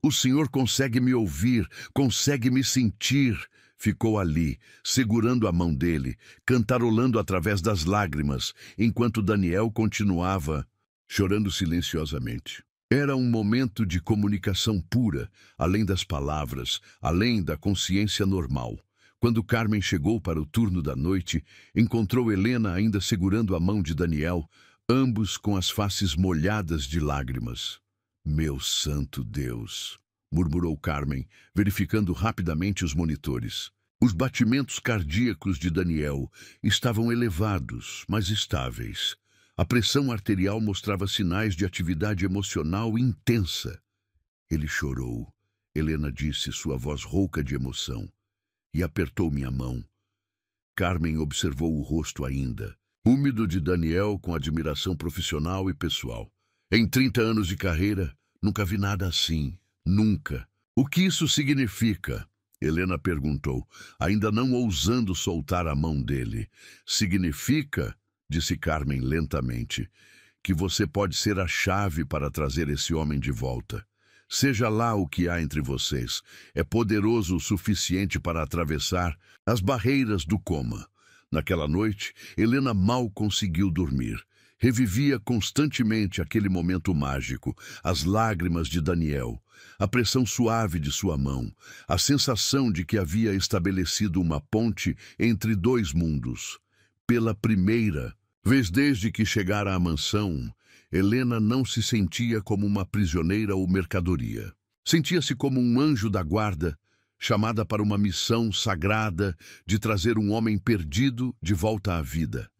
S1: O senhor consegue me ouvir, consegue me sentir. Ficou ali, segurando a mão dele, cantarolando através das lágrimas, enquanto Daniel continuava chorando silenciosamente. Era um momento de comunicação pura, além das palavras, além da consciência normal. Quando Carmen chegou para o turno da noite, encontrou Helena ainda segurando a mão de Daniel, ambos com as faces molhadas de lágrimas. Meu santo Deus! Murmurou Carmen, verificando rapidamente os monitores. Os batimentos cardíacos de Daniel estavam elevados, mas estáveis. A pressão arterial mostrava sinais de atividade emocional intensa. Ele chorou, Helena disse, sua voz rouca de emoção, e apertou minha mão. Carmen observou o rosto ainda, úmido de Daniel com admiração profissional e pessoal. Em 30 anos de carreira, nunca vi nada assim. Nunca. O que isso significa? Helena perguntou, ainda não ousando soltar a mão dele. Significa, disse Carmen lentamente, que você pode ser a chave para trazer esse homem de volta. Seja lá o que há entre vocês, é poderoso o suficiente para atravessar as barreiras do coma. Naquela noite, Helena mal conseguiu dormir. Revivia constantemente aquele momento mágico, as lágrimas de Daniel, a pressão suave de sua mão, a sensação de que havia estabelecido uma ponte entre dois mundos. Pela primeira vez desde que chegara à mansão, Helena não se sentia como uma prisioneira ou mercadoria. Sentia-se como um anjo da guarda, chamada para uma missão sagrada de trazer um homem perdido de volta à vida.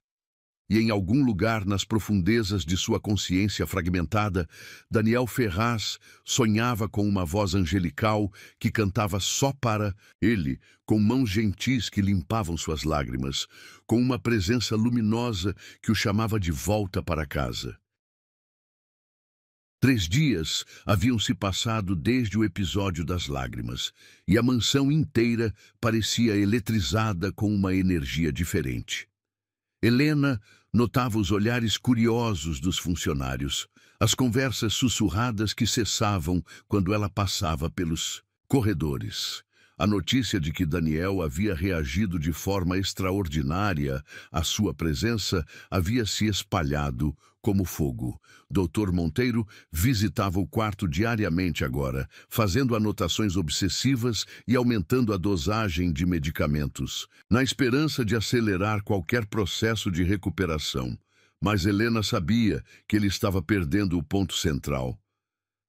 S1: E em algum lugar nas profundezas de sua consciência fragmentada, Daniel Ferraz sonhava com uma voz angelical que cantava só para ele, com mãos gentis que limpavam suas lágrimas, com uma presença luminosa que o chamava de volta para casa. 3 dias haviam se passado desde o episódio das lágrimas, e a mansão inteira parecia eletrizada com uma energia diferente. Helena notava os olhares curiosos dos funcionários, as conversas sussurradas que cessavam quando ela passava pelos corredores. A notícia de que Daniel havia reagido de forma extraordinária à sua presença havia se espalhado como fogo. Dr. Monteiro visitava o quarto diariamente agora, fazendo anotações obsessivas e aumentando a dosagem de medicamentos, na esperança de acelerar qualquer processo de recuperação. Mas Helena sabia que ele estava perdendo o ponto central.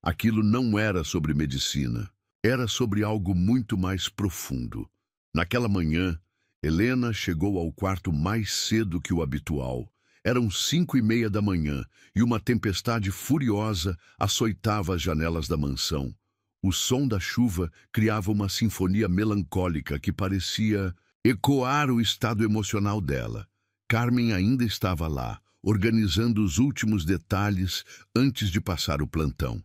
S1: Aquilo não era sobre medicina. Era sobre algo muito mais profundo. Naquela manhã, Helena chegou ao quarto mais cedo que o habitual. Eram 5:30 da manhã e uma tempestade furiosa açoitava as janelas da mansão. O som da chuva criava uma sinfonia melancólica que parecia ecoar o estado emocional dela. Carmen ainda estava lá, organizando os últimos detalhes antes de passar o plantão.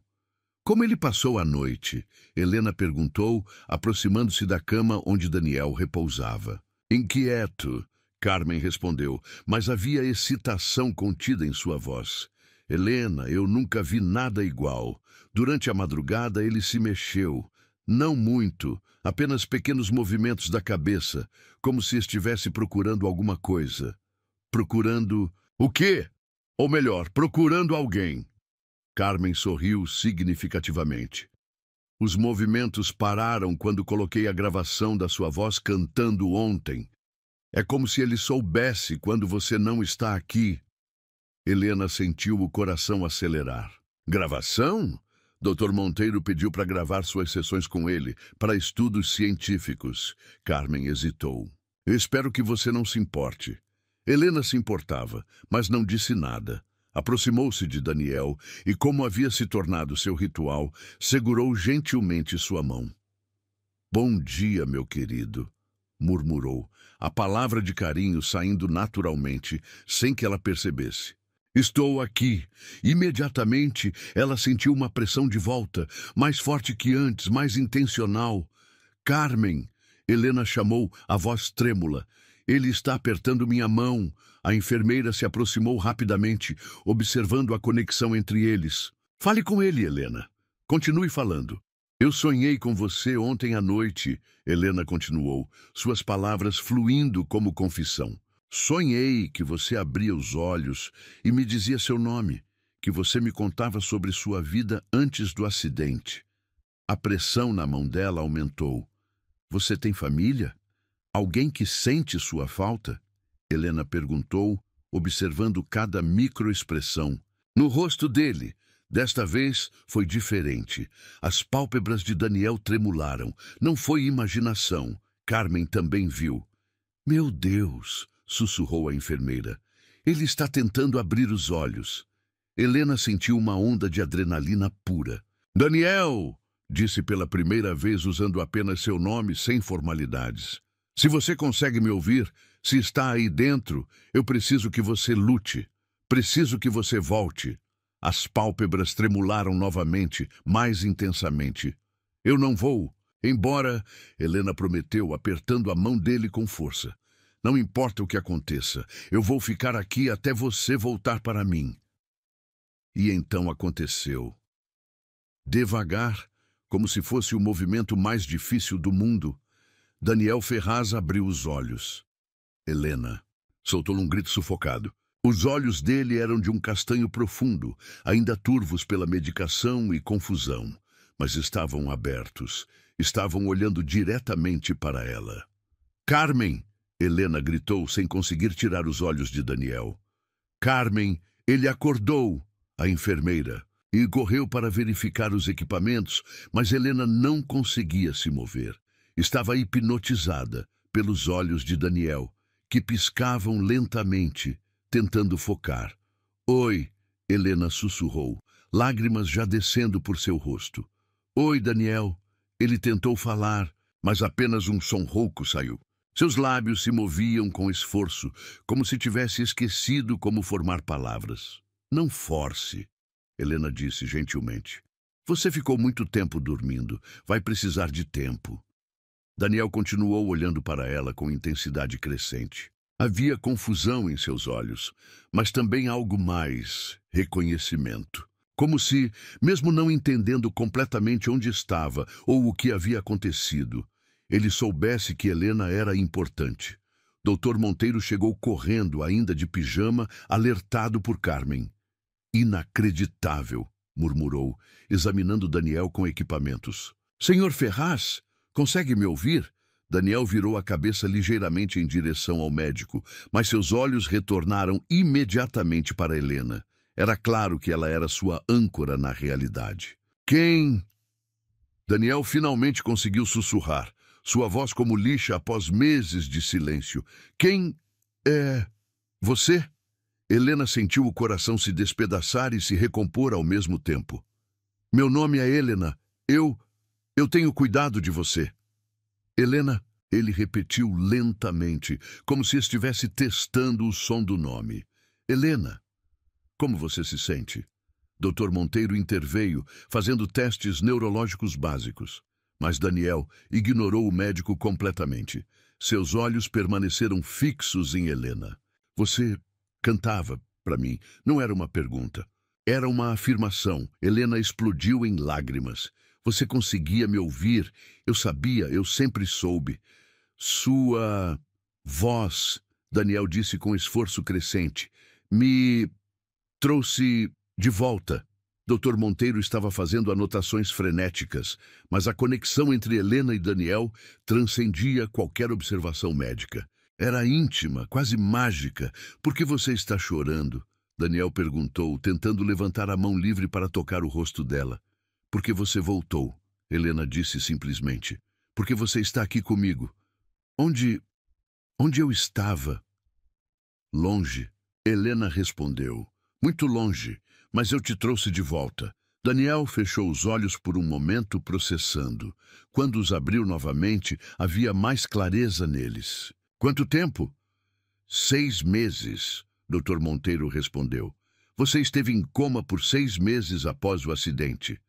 S1: Como ele passou a noite? Helena perguntou, aproximando-se da cama onde Daniel repousava. Inquieto, Carmen respondeu, mas havia excitação contida em sua voz. Helena, eu nunca vi nada igual. Durante a madrugada ele se mexeu. Não muito, apenas pequenos movimentos da cabeça, como se estivesse procurando alguma coisa. Procurando o quê? Ou melhor, procurando alguém. Carmen sorriu significativamente. Os movimentos pararam quando coloquei a gravação da sua voz cantando ontem. É como se ele soubesse quando você não está aqui. Helena sentiu o coração acelerar. Gravação? Dr. Monteiro pediu para gravar suas sessões com ele, para estudos científicos. Carmen hesitou. Eu espero que você não se importe. Helena se importava, mas não disse nada. Aproximou-se de Daniel e, como havia se tornado seu ritual, segurou gentilmente sua mão. Bom dia, meu querido, murmurou, a palavra de carinho saindo naturalmente, sem que ela percebesse. Estou aqui. Imediatamente, ela sentiu uma pressão de volta, mais forte que antes, mais intencional. Carmen, Helena chamou, a voz trêmula. Ele está apertando minha mão. A enfermeira se aproximou rapidamente, observando a conexão entre eles. Fale com ele, Helena. Continue falando. Eu sonhei com você ontem à noite, Helena continuou, suas palavras fluindo como confissão. Sonhei que você abria os olhos e me dizia seu nome, que você me contava sobre sua vida antes do acidente. A pressão na mão dela aumentou. Você tem família? Alguém que sente sua falta? Helena perguntou, observando cada microexpressão. No rosto dele, desta vez, foi diferente. As pálpebras de Daniel tremularam. Não foi imaginação. Carmen também viu. Meu Deus, sussurrou a enfermeira. Ele está tentando abrir os olhos. Helena sentiu uma onda de adrenalina pura. Daniel, disse pela primeira vez usando apenas seu nome sem formalidades. Se você consegue me ouvir, se está aí dentro, eu preciso que você lute. Preciso que você volte. As pálpebras tremularam novamente, mais intensamente. Eu não vou, embora, Helena prometeu, apertando a mão dele com força. Não importa o que aconteça, eu vou ficar aqui até você voltar para mim. E então aconteceu. Devagar, como se fosse o movimento mais difícil do mundo, Daniel Ferraz abriu os olhos. Helena soltou um grito sufocado. Os olhos dele eram de um castanho profundo, ainda turvos pela medicação e confusão, mas estavam abertos, estavam olhando diretamente para ela. Carmen! Helena gritou sem conseguir tirar os olhos de Daniel. Carmen, ele acordou! A enfermeira. E correu para verificar os equipamentos, mas Helena não conseguia se mover. Estava hipnotizada pelos olhos de Daniel, que piscavam lentamente, tentando focar. Oi, Helena sussurrou, lágrimas já descendo por seu rosto. Oi, Daniel. Ele tentou falar, mas apenas um som rouco saiu. Seus lábios se moviam com esforço, como se tivesse esquecido como formar palavras. Não force, Helena disse gentilmente. Você ficou muito tempo dormindo. Vai precisar de tempo. Daniel continuou olhando para ela com intensidade crescente. Havia confusão em seus olhos, mas também algo mais, reconhecimento. Como se, mesmo não entendendo completamente onde estava ou o que havia acontecido, ele soubesse que Helena era importante. Dr. Monteiro chegou correndo, ainda de pijama, alertado por Carmen. Inacreditável, murmurou, examinando Daniel com equipamentos. Senhor Ferraz, consegue me ouvir? Daniel virou a cabeça ligeiramente em direção ao médico, mas seus olhos retornaram imediatamente para Helena. Era claro que ela era sua âncora na realidade. Quem? Daniel finalmente conseguiu sussurrar, sua voz como lixa após meses de silêncio. Quem é você? Helena sentiu o coração se despedaçar e se recompor ao mesmo tempo. Meu nome é Helena. Eu tenho cuidado de você. Helena, ele repetiu lentamente, como se estivesse testando o som do nome. Helena, como você se sente? Dr. Monteiro interveio, fazendo testes neurológicos básicos. Mas Daniel ignorou o médico completamente. Seus olhos permaneceram fixos em Helena. Você cantava para mim. Não era uma pergunta. Era uma afirmação. Helena explodiu em lágrimas. Você conseguia me ouvir? Eu sabia, eu sempre soube. Sua voz, Daniel disse com esforço crescente, me trouxe de volta. Dr. Monteiro estava fazendo anotações frenéticas, mas a conexão entre Helena e Daniel transcendia qualquer observação médica. Era íntima, quase mágica. Por que você está chorando? Daniel perguntou, tentando levantar a mão livre para tocar o rosto dela. Porque você voltou, Helena disse simplesmente. Porque você está aqui comigo. Onde eu estava? Longe, Helena respondeu. Muito longe, mas eu te trouxe de volta. Daniel fechou os olhos por um momento, processando. Quando os abriu novamente, havia mais clareza neles. Quanto tempo? 6 meses, Dr. Monteiro respondeu. Você esteve em coma por 6 meses após o acidente.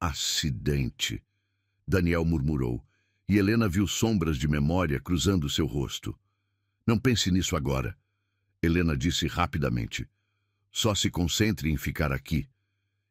S1: Acidente, Daniel murmurou, e Helena viu sombras de memória cruzando seu rosto. Não pense nisso agora, Helena disse rapidamente. Só se concentre em ficar aqui,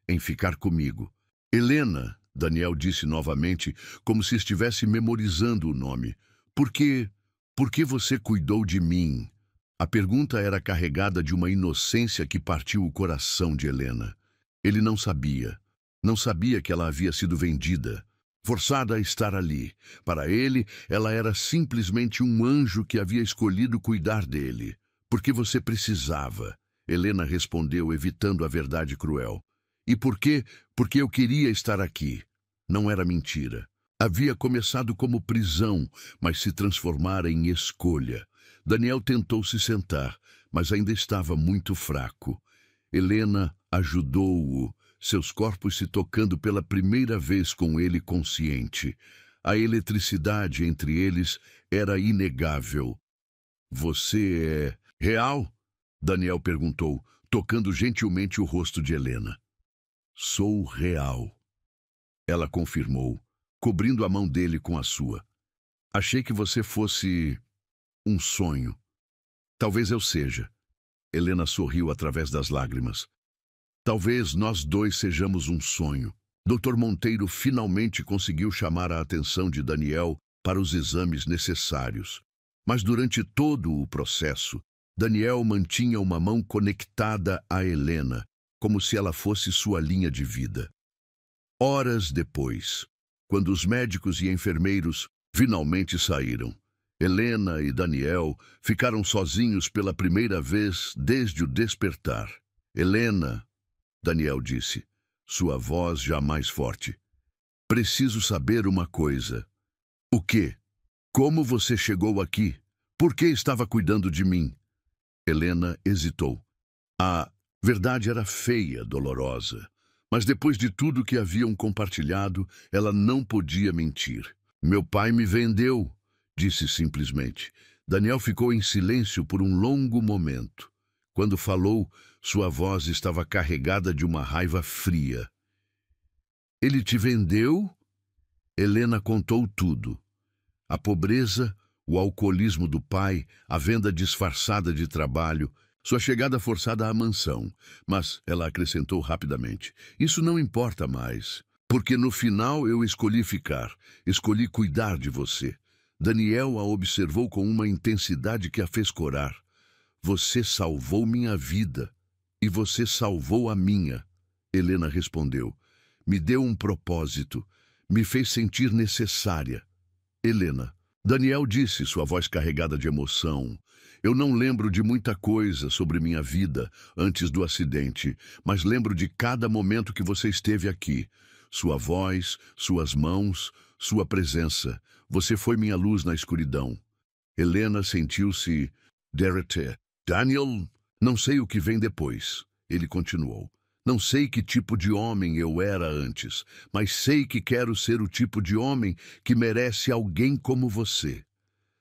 S1: em ficar comigo. Helena, Daniel disse novamente, como se estivesse memorizando o nome. Por que você cuidou de mim? A pergunta era carregada de uma inocência que partiu o coração de Helena. Ele não sabia. Não sabia que ela havia sido vendida, forçada a estar ali. Para ele, ela era simplesmente um anjo que havia escolhido cuidar dele. Porque você precisava, Helena respondeu, evitando a verdade cruel. E por quê? Porque eu queria estar aqui. Não era mentira. Havia começado como prisão, mas se transformara em escolha. Daniel tentou se sentar, mas ainda estava muito fraco. Helena ajudou-o, seus corpos se tocando pela primeira vez com ele consciente. A eletricidade entre eles era inegável. Você é real? Daniel perguntou, tocando gentilmente o rosto de Helena. Sou real. Ela confirmou, cobrindo a mão dele com a sua. Achei que você fosse um sonho. Talvez eu seja. Helena sorriu através das lágrimas. Talvez nós dois sejamos um sonho. Dr. Monteiro finalmente conseguiu chamar a atenção de Daniel para os exames necessários. Mas durante todo o processo, Daniel mantinha uma mão conectada a Helena, como se ela fosse sua linha de vida. Horas depois, quando os médicos e enfermeiros finalmente saíram, Helena e Daniel ficaram sozinhos pela primeira vez desde o despertar. Helena, Daniel disse, sua voz já mais forte. Preciso saber uma coisa. O quê? Como você chegou aqui? Por que estava cuidando de mim? Helena hesitou. A verdade era feia, dolorosa. Mas depois de tudo que haviam compartilhado, ela não podia mentir. Meu pai me vendeu, disse simplesmente. Daniel ficou em silêncio por um longo momento. Quando falou, sua voz estava carregada de uma raiva fria. Ele te vendeu? Helena contou tudo. A pobreza, o alcoolismo do pai, a venda disfarçada de trabalho, sua chegada forçada à mansão. Mas ela acrescentou rapidamente, isso não importa mais, porque no final eu escolhi ficar, escolhi cuidar de você. Daniel a observou com uma intensidade que a fez corar. Você salvou minha vida, e você salvou a minha. Helena respondeu. Me deu um propósito, me fez sentir necessária. Helena. Daniel disse, sua voz carregada de emoção. Eu não lembro de muita coisa sobre minha vida antes do acidente, mas lembro de cada momento que você esteve aqui. Sua voz, suas mãos, sua presença. Você foi minha luz na escuridão. Helena sentiu-se derreter. Daniel, não sei o que vem depois. Ele continuou. Não sei que tipo de homem eu era antes, mas sei que quero ser o tipo de homem que merece alguém como você.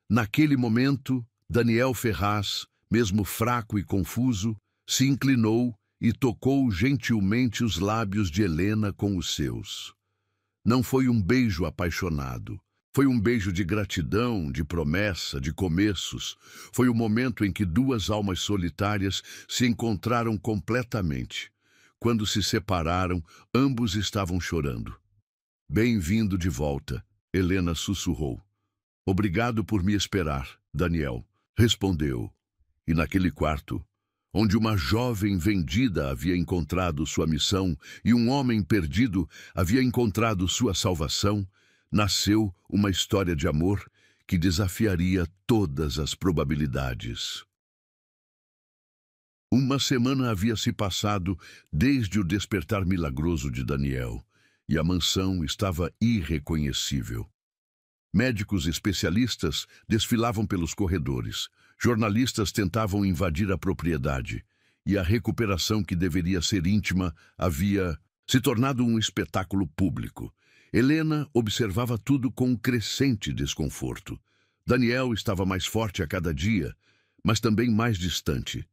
S1: Naquele momento, Daniel Ferraz, mesmo fraco e confuso, se inclinou e tocou gentilmente os lábios de Helena com os seus. Não foi um beijo apaixonado. Foi um beijo de gratidão, de promessa, de começos. Foi o momento em que duas almas solitárias se encontraram completamente. Quando se separaram, ambos estavam chorando. Bem-vindo de volta, Helena sussurrou. Obrigado por me esperar, Daniel, respondeu. E naquele quarto, onde uma jovem vendida havia encontrado sua missão e um homem perdido havia encontrado sua salvação, nasceu uma história de amor que desafiaria todas as probabilidades. Uma semana havia se passado desde o despertar milagroso de Daniel, e a mansão estava irreconhecível. Médicos especialistas desfilavam pelos corredores, jornalistas tentavam invadir a propriedade, e a recuperação que deveria ser íntima havia se tornado um espetáculo público. Helena observava tudo com um crescente desconforto. Daniel estava mais forte a cada dia, mas também mais distante.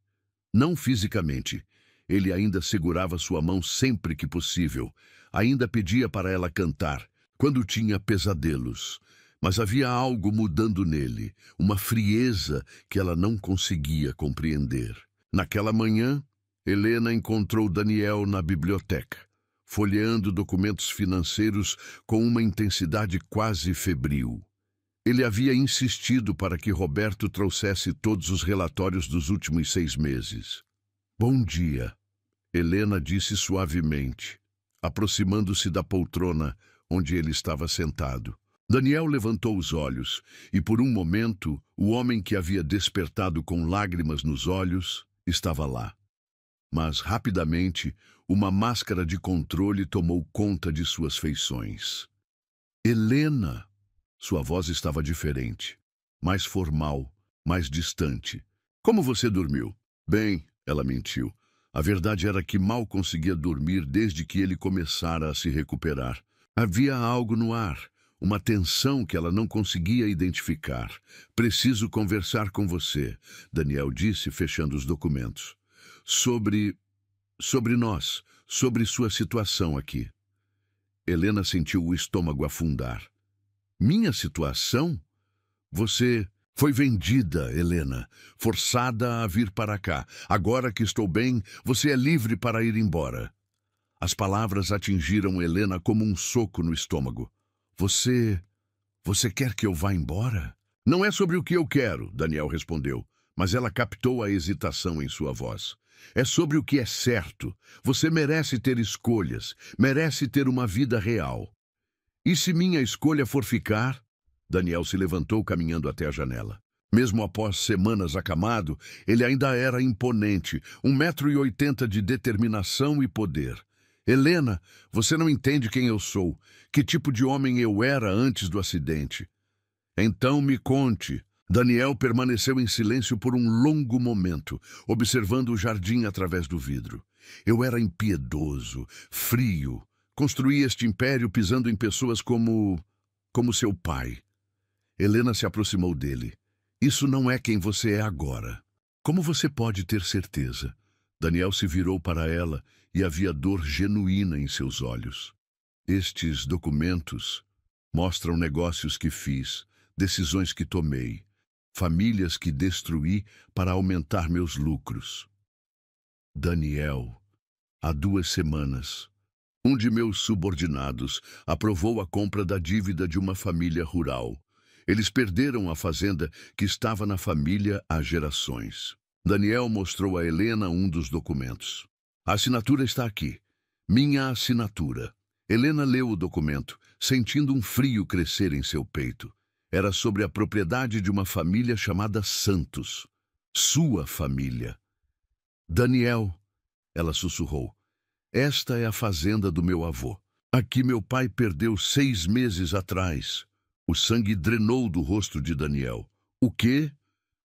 S1: Não fisicamente. Ele ainda segurava sua mão sempre que possível. Ainda pedia para ela cantar, quando tinha pesadelos. Mas havia algo mudando nele, uma frieza que ela não conseguia compreender. Naquela manhã, Helena encontrou Daniel na biblioteca, folheando documentos financeiros com uma intensidade quase febril. Ele havia insistido para que Roberto trouxesse todos os relatórios dos últimos 6 meses. Bom dia, Helena disse suavemente, aproximando-se da poltrona onde ele estava sentado. Daniel levantou os olhos e, por um momento, o homem que havia despertado com lágrimas nos olhos estava lá. Mas, rapidamente, uma máscara de controle tomou conta de suas feições. Helena! Sua voz estava diferente, mais formal, mais distante. Como você dormiu? Bem, ela mentiu. A verdade era que mal conseguia dormir desde que ele começara a se recuperar. Havia algo no ar, uma tensão que ela não conseguia identificar. Preciso conversar com você, Daniel disse, fechando os documentos. Sobre nós, sobre sua situação aqui. Helena sentiu o estômago afundar. Minha situação? Você foi vendida, Helena, forçada a vir para cá. Agora que estou bem, você é livre para ir embora. As palavras atingiram Helena como um soco no estômago. Você quer que eu vá embora? Não é sobre o que eu quero, Daniel respondeu, mas ela captou a hesitação em sua voz. É sobre o que é certo. Você merece ter escolhas, merece ter uma vida real. E se minha escolha for ficar? Daniel se levantou caminhando até a janela. Mesmo após semanas acamado, ele ainda era imponente, 1,80 m de determinação e poder. Helena, você não entende quem eu sou, que tipo de homem eu era antes do acidente. Então me conte. Daniel permaneceu em silêncio por um longo momento, observando o jardim através do vidro. Eu era impiedoso, frio. Construí este império pisando em pessoas como seu pai. Helena se aproximou dele. Isso não é quem você é agora. Como você pode ter certeza? Daniel se virou para ela e havia dor genuína em seus olhos. Estes documentos mostram negócios que fiz, decisões que tomei, famílias que destruí para aumentar meus lucros. Daniel, há 2 semanas, um de meus subordinados aprovou a compra da dívida de uma família rural. Eles perderam a fazenda que estava na família há gerações. Daniel mostrou a Helena um dos documentos. A assinatura está aqui. Minha assinatura. Helena leu o documento, sentindo um frio crescer em seu peito. Era sobre a propriedade de uma família chamada Santos. Sua família. Daniel, ela sussurrou, esta é a fazenda do meu avô. Aqui meu pai perdeu 6 meses atrás. O sangue drenou do rosto de Daniel. O quê?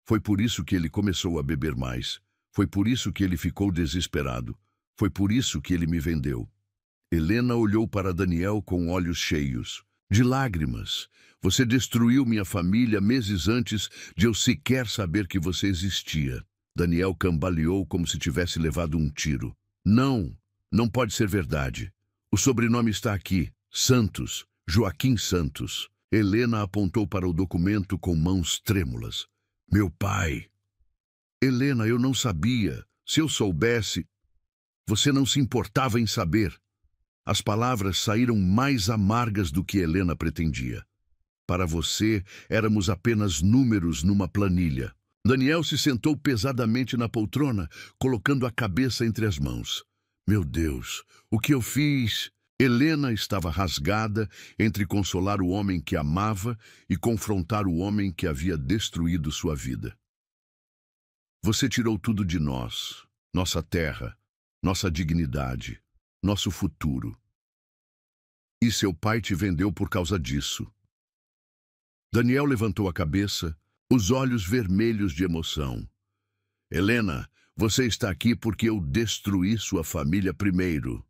S1: Foi por isso que ele começou a beber mais. Foi por isso que ele ficou desesperado. Foi por isso que ele me vendeu. Helena olhou para Daniel com olhos cheios, de lágrimas. Você destruiu minha família meses antes de eu sequer saber que você existia. Daniel cambaleou como se tivesse levado um tiro. Não, não pode ser verdade. O sobrenome está aqui. Santos, Joaquim Santos. Helena apontou para o documento com mãos trêmulas. Meu pai. Helena, eu não sabia. Se eu soubesse... Você não se importava em saber. As palavras saíram mais amargas do que Helena pretendia. Para você, éramos apenas números numa planilha. Daniel se sentou pesadamente na poltrona, colocando a cabeça entre as mãos. Meu Deus, o que eu fiz? Helena estava rasgada entre consolar o homem que amava e confrontar o homem que havia destruído sua vida. Você tirou tudo de nós, nossa terra, nossa dignidade, nosso futuro. E seu pai te vendeu por causa disso. Daniel levantou a cabeça, os olhos vermelhos de emoção. Helena, você está aqui porque eu destruí sua família primeiro.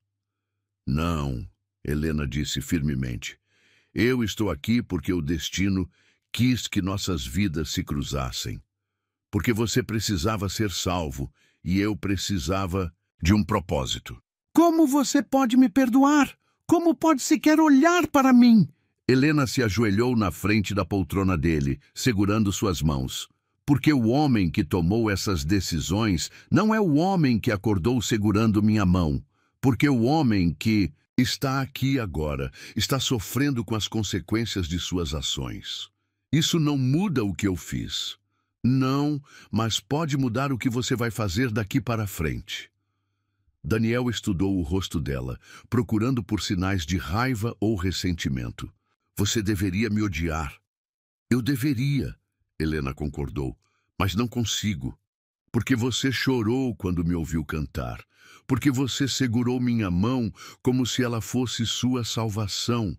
S1: Não, Helena disse firmemente. Eu estou aqui porque o destino quis que nossas vidas se cruzassem. Porque você precisava ser salvo e eu precisava de um propósito. Como você pode me perdoar? Como pode sequer olhar para mim? Helena se ajoelhou na frente da poltrona dele, segurando suas mãos. Porque o homem que tomou essas decisões não é o homem que acordou segurando minha mão. Porque o homem que está aqui agora está sofrendo com as consequências de suas ações. Isso não muda o que eu fiz. Não, mas pode mudar o que você vai fazer daqui para frente. Daniel estudou o rosto dela, procurando por sinais de raiva ou ressentimento. Você deveria me odiar. Eu deveria, Helena concordou, mas não consigo. Porque você chorou quando me ouviu cantar. Porque você segurou minha mão como se ela fosse sua salvação.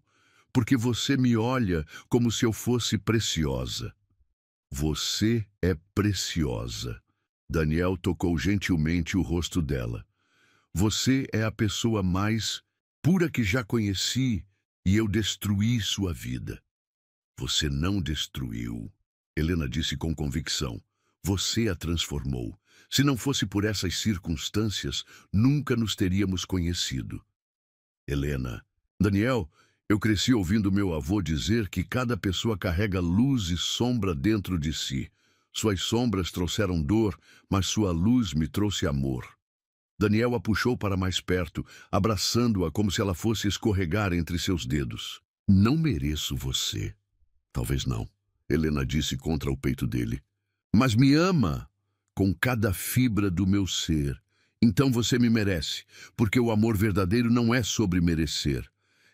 S1: Porque você me olha como se eu fosse preciosa. Você é preciosa. Daniel tocou gentilmente o rosto dela. Você é a pessoa mais pura que já conheci e eu destruí sua vida. Você não destruiu, Helena disse com convicção. Você a transformou. Se não fosse por essas circunstâncias, nunca nos teríamos conhecido. Helena, Daniel, eu cresci ouvindo meu avô dizer que cada pessoa carrega luz e sombra dentro de si. Suas sombras trouxeram dor, mas sua luz me trouxe amor. Daniel a puxou para mais perto, abraçando-a como se ela fosse escorregar entre seus dedos. Não mereço você. Talvez não, Helena disse contra o peito dele. mas me ama com cada fibra do meu ser. Então você me merece, porque o amor verdadeiro não é sobre merecer,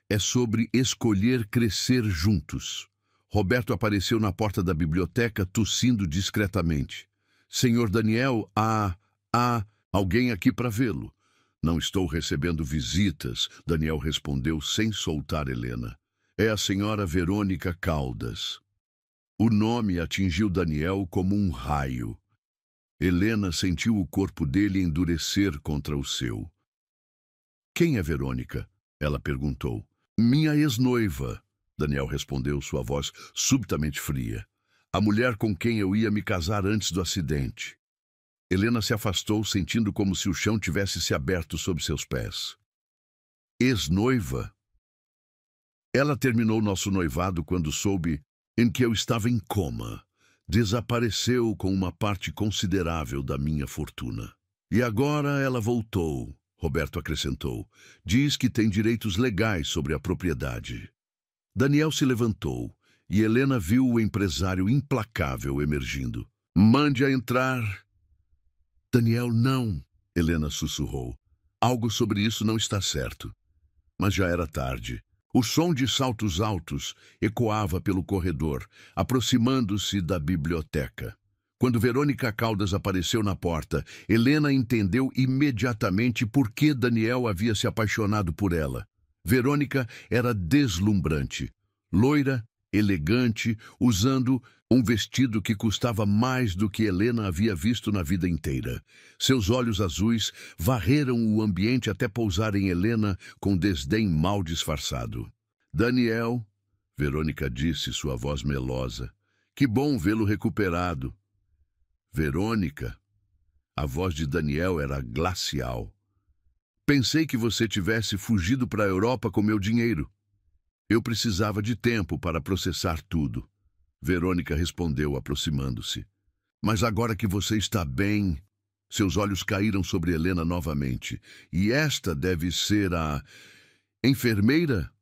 S1: é sobre escolher crescer juntos. Roberto apareceu na porta da biblioteca, tossindo discretamente. Senhor Daniel, há alguém aqui para vê-lo. Não estou recebendo visitas, Daniel respondeu sem soltar Helena. É a senhora Verônica Caldas. O nome atingiu Daniel como um raio. Helena sentiu o corpo dele endurecer contra o seu. Quem é Verônica? Ela perguntou. Minha ex-noiva, Daniel respondeu, sua voz subitamente fria. A mulher com quem eu ia me casar antes do acidente. Helena se afastou, sentindo como se o chão tivesse se aberto sob seus pés. Ex-noiva? Ela terminou nosso noivado quando soube em que eu estava em coma. Desapareceu com uma parte considerável da minha fortuna. E agora ela voltou, Roberto acrescentou. Diz que tem direitos legais sobre a propriedade. Daniel se levantou e Helena viu o empresário implacável emergindo. Mande-a entrar. Daniel, não, Helena sussurrou. Algo sobre isso não está certo. Mas já era tarde. O som de saltos altos ecoava pelo corredor, aproximando-se da biblioteca. Quando Verônica Caldas apareceu na porta, Helena entendeu imediatamente por que Daniel havia se apaixonado por ela. Verônica era deslumbrante, loira, elegante, usando um vestido que custava mais do que Helena havia visto na vida inteira. Seus olhos azuis varreram o ambiente até pousar em Helena com desdém mal disfarçado. Daniel, Verônica disse, sua voz melosa, que bom vê-lo recuperado. Verônica, a voz de Daniel era glacial. Pensei que você tivesse fugido para a Europa com meu dinheiro. Eu precisava de tempo para processar tudo. Verônica respondeu, aproximando-se. Mas agora que você está bem... Seus olhos caíram sobre Helena novamente. E esta deve ser a... enfermeira?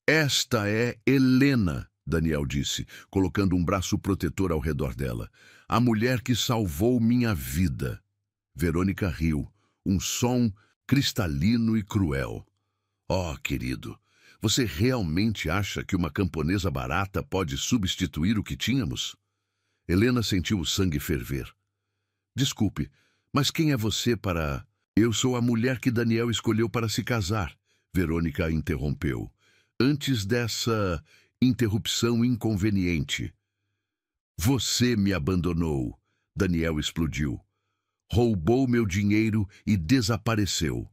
S1: Esta é Helena, Daniel disse, colocando um braço protetor ao redor dela. A mulher que salvou minha vida. Verônica riu, um som cristalino e cruel. Oh, querido... Você realmente acha que uma camponesa barata pode substituir o que tínhamos? Helena sentiu o sangue ferver. Desculpe, mas quem é você para... Eu sou a mulher que Daniel escolheu para se casar, Verônica interrompeu. Antes dessa interrupção inconveniente. Você me abandonou, Daniel explodiu. Roubou meu dinheiro e desapareceu.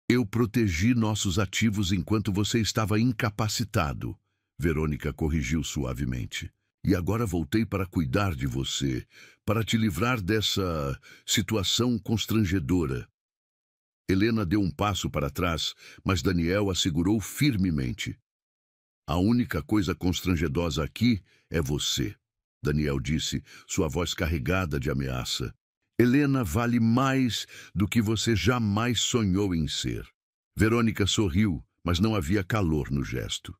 S1: Eu protegi nossos ativos enquanto você estava incapacitado, Verônica corrigiu suavemente. E agora voltei para cuidar de você, para te livrar dessa situação constrangedora. Helena deu um passo para trás, mas Daniel a segurou firmemente. A única coisa constrangedosa aqui é você, Daniel disse, sua voz carregada de ameaça. Helena vale mais do que você jamais sonhou em ser. Verônica sorriu, mas não havia calor no gesto.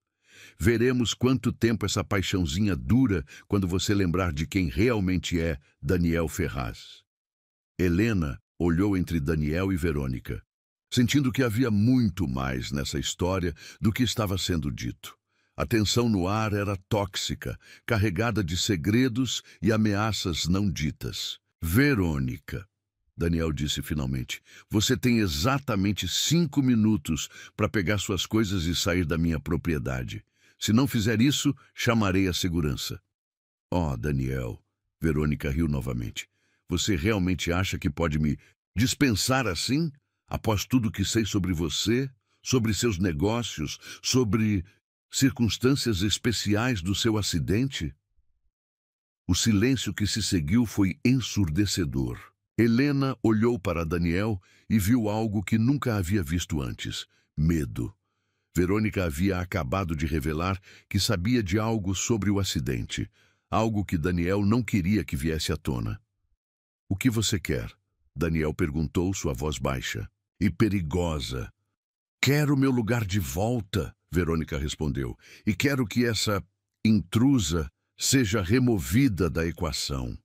S1: Veremos quanto tempo essa paixãozinha dura quando você lembrar de quem realmente é Daniel Ferraz. Helena olhou entre Daniel e Verônica, sentindo que havia muito mais nessa história do que estava sendo dito. A tensão no ar era tóxica, carregada de segredos e ameaças não ditas. Verônica, Daniel disse finalmente, você tem exatamente 5 minutos para pegar suas coisas e sair da minha propriedade. Se não fizer isso, chamarei a segurança. Oh, Daniel, Verônica riu novamente. Você realmente acha que pode me dispensar assim? Após tudo que sei sobre você, sobre seus negócios, sobre circunstâncias especiais do seu acidente? O silêncio que se seguiu foi ensurdecedor. Helena olhou para Daniel e viu algo que nunca havia visto antes: medo. Verônica havia acabado de revelar que sabia de algo sobre o acidente, algo que Daniel não queria que viesse à tona. O que você quer? Daniel perguntou, sua voz baixa e perigosa. Quero meu lugar de volta, Verônica respondeu, e quero que essa intrusa seja removida da equação.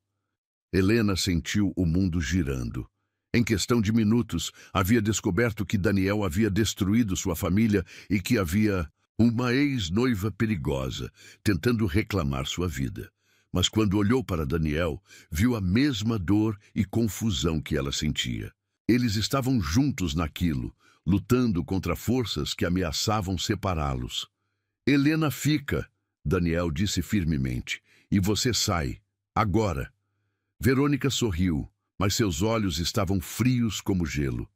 S1: Helena sentiu o mundo girando. Em questão de minutos, havia descoberto que Daniel havia destruído sua família e que havia uma ex-noiva perigosa, tentando reclamar sua vida. Mas quando olhou para Daniel, viu a mesma dor e confusão que ela sentia. Eles estavam juntos naquilo, lutando contra forças que ameaçavam separá-los. Helena fica, Daniel disse firmemente, e você sai, agora. Verônica sorriu, mas seus olhos estavam frios como gelo.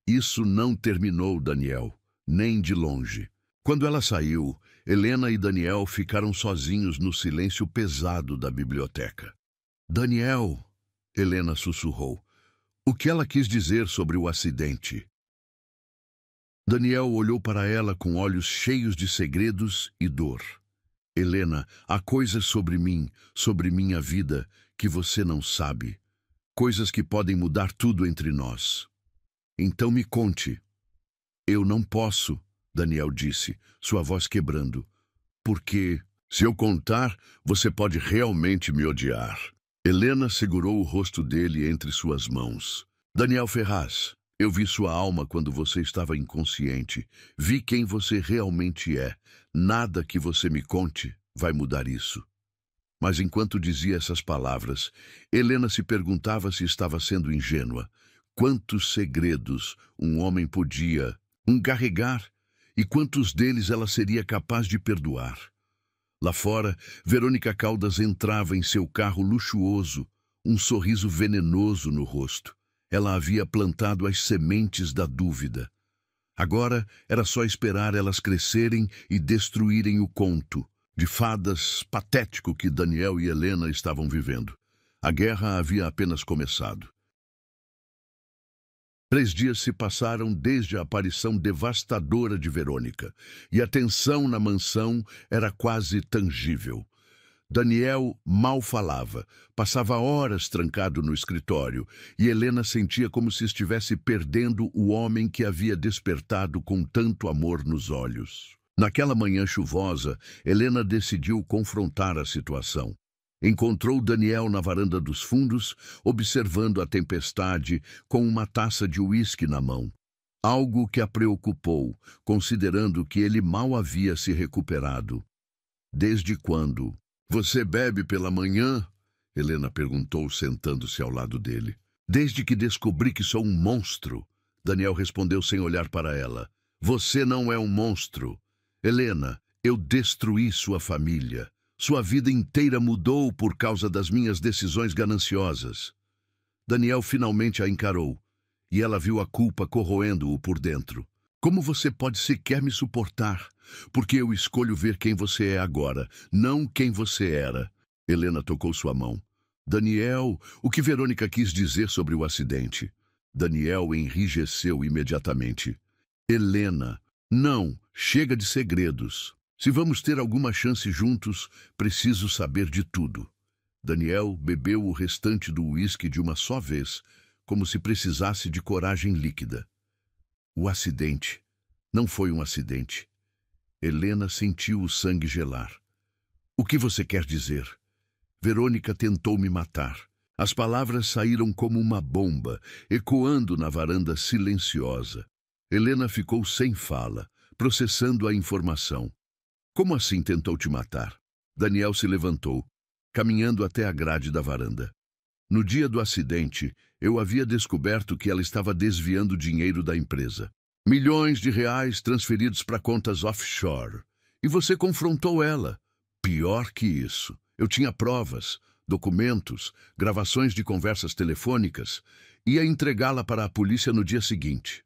S1: Isso não terminou, Daniel, nem de longe. Quando ela saiu, Helena e Daniel ficaram sozinhos no silêncio pesado da biblioteca. Daniel, Helena sussurrou, o que ela quis dizer sobre o acidente? Daniel olhou para ela com olhos cheios de segredos e dor. Helena, há coisas sobre mim, sobre minha vida, que você não sabe. Coisas que podem mudar tudo entre nós. Então me conte. Eu não posso, Daniel disse, sua voz quebrando. Porque, se eu contar, você pode realmente me odiar. Helena segurou o rosto dele entre suas mãos. Daniel Ferraz, eu vi sua alma quando você estava inconsciente. Vi quem você realmente é. Nada que você me conte vai mudar isso. Mas enquanto dizia essas palavras, Helena se perguntava se estava sendo ingênua. Quantos segredos um homem podia carregar e quantos deles ela seria capaz de perdoar? Lá fora, Verônica Caldas entrava em seu carro luxuoso, um sorriso venenoso no rosto. Ela havia plantado as sementes da dúvida. Agora era só esperar elas crescerem e destruírem o conto de fadas patético que Daniel e Helena estavam vivendo. A guerra havia apenas começado. 3 dias se passaram desde a aparição devastadora de Verônica, e a tensão na mansão era quase tangível. Daniel mal falava, passava horas trancado no escritório, e Helena sentia como se estivesse perdendo o homem que havia despertado com tanto amor nos olhos. Naquela manhã chuvosa, Helena decidiu confrontar a situação. Encontrou Daniel na varanda dos fundos, observando a tempestade com uma taça de uísque na mão. Algo que a preocupou, considerando que ele mal havia se recuperado. Desde quando? Você bebe pela manhã? Helena perguntou, sentando-se ao lado dele. Desde que descobri que sou um monstro. Daniel respondeu sem olhar para ela. Você não é um monstro. Helena, eu destruí sua família. Sua vida inteira mudou por causa das minhas decisões gananciosas. Daniel finalmente a encarou, e ela viu a culpa corroendo-o por dentro. Como você pode sequer me suportar? Porque eu escolho ver quem você é agora, não quem você era. Helena tocou sua mão. Daniel, o que Verônica quis dizer sobre o acidente? Daniel enrijeceu imediatamente. Helena, não, chega de segredos. Se vamos ter alguma chance juntos, preciso saber de tudo. Daniel bebeu o restante do uísque de uma só vez, como se precisasse de coragem líquida. O acidente. Não foi um acidente. Helena sentiu o sangue gelar. O que você quer dizer? Verônica tentou me matar. As palavras saíram como uma bomba, ecoando na varanda silenciosa. Helena ficou sem fala, processando a informação. Como assim tentou te matar? Daniel se levantou, caminhando até a grade da varanda. No dia do acidente, eu havia descoberto que ela estava desviando dinheiro da empresa. Milhões de reais transferidos para contas offshore. E você confrontou ela. Pior que isso. Eu tinha provas, documentos, gravações de conversas telefônicas. Ia entregá-la para a polícia no dia seguinte.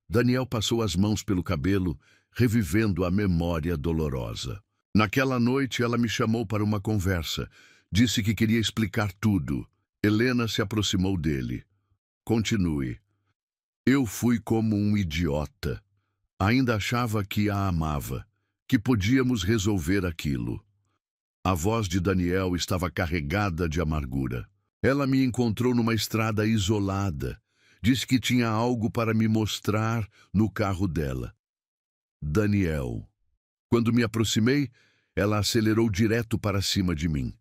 S1: Daniel passou as mãos pelo cabelo, revivendo a memória dolorosa. Naquela noite, ela me chamou para uma conversa. Disse que queria explicar tudo. Helena se aproximou dele. Continue. Eu fui como um idiota. Ainda achava que a amava, que podíamos resolver aquilo. A voz de Daniel estava carregada de amargura. Ela me encontrou numa estrada isolada. Disse que tinha algo para me mostrar no carro dela. Daniel. Quando me aproximei, ela acelerou direto para cima de mim.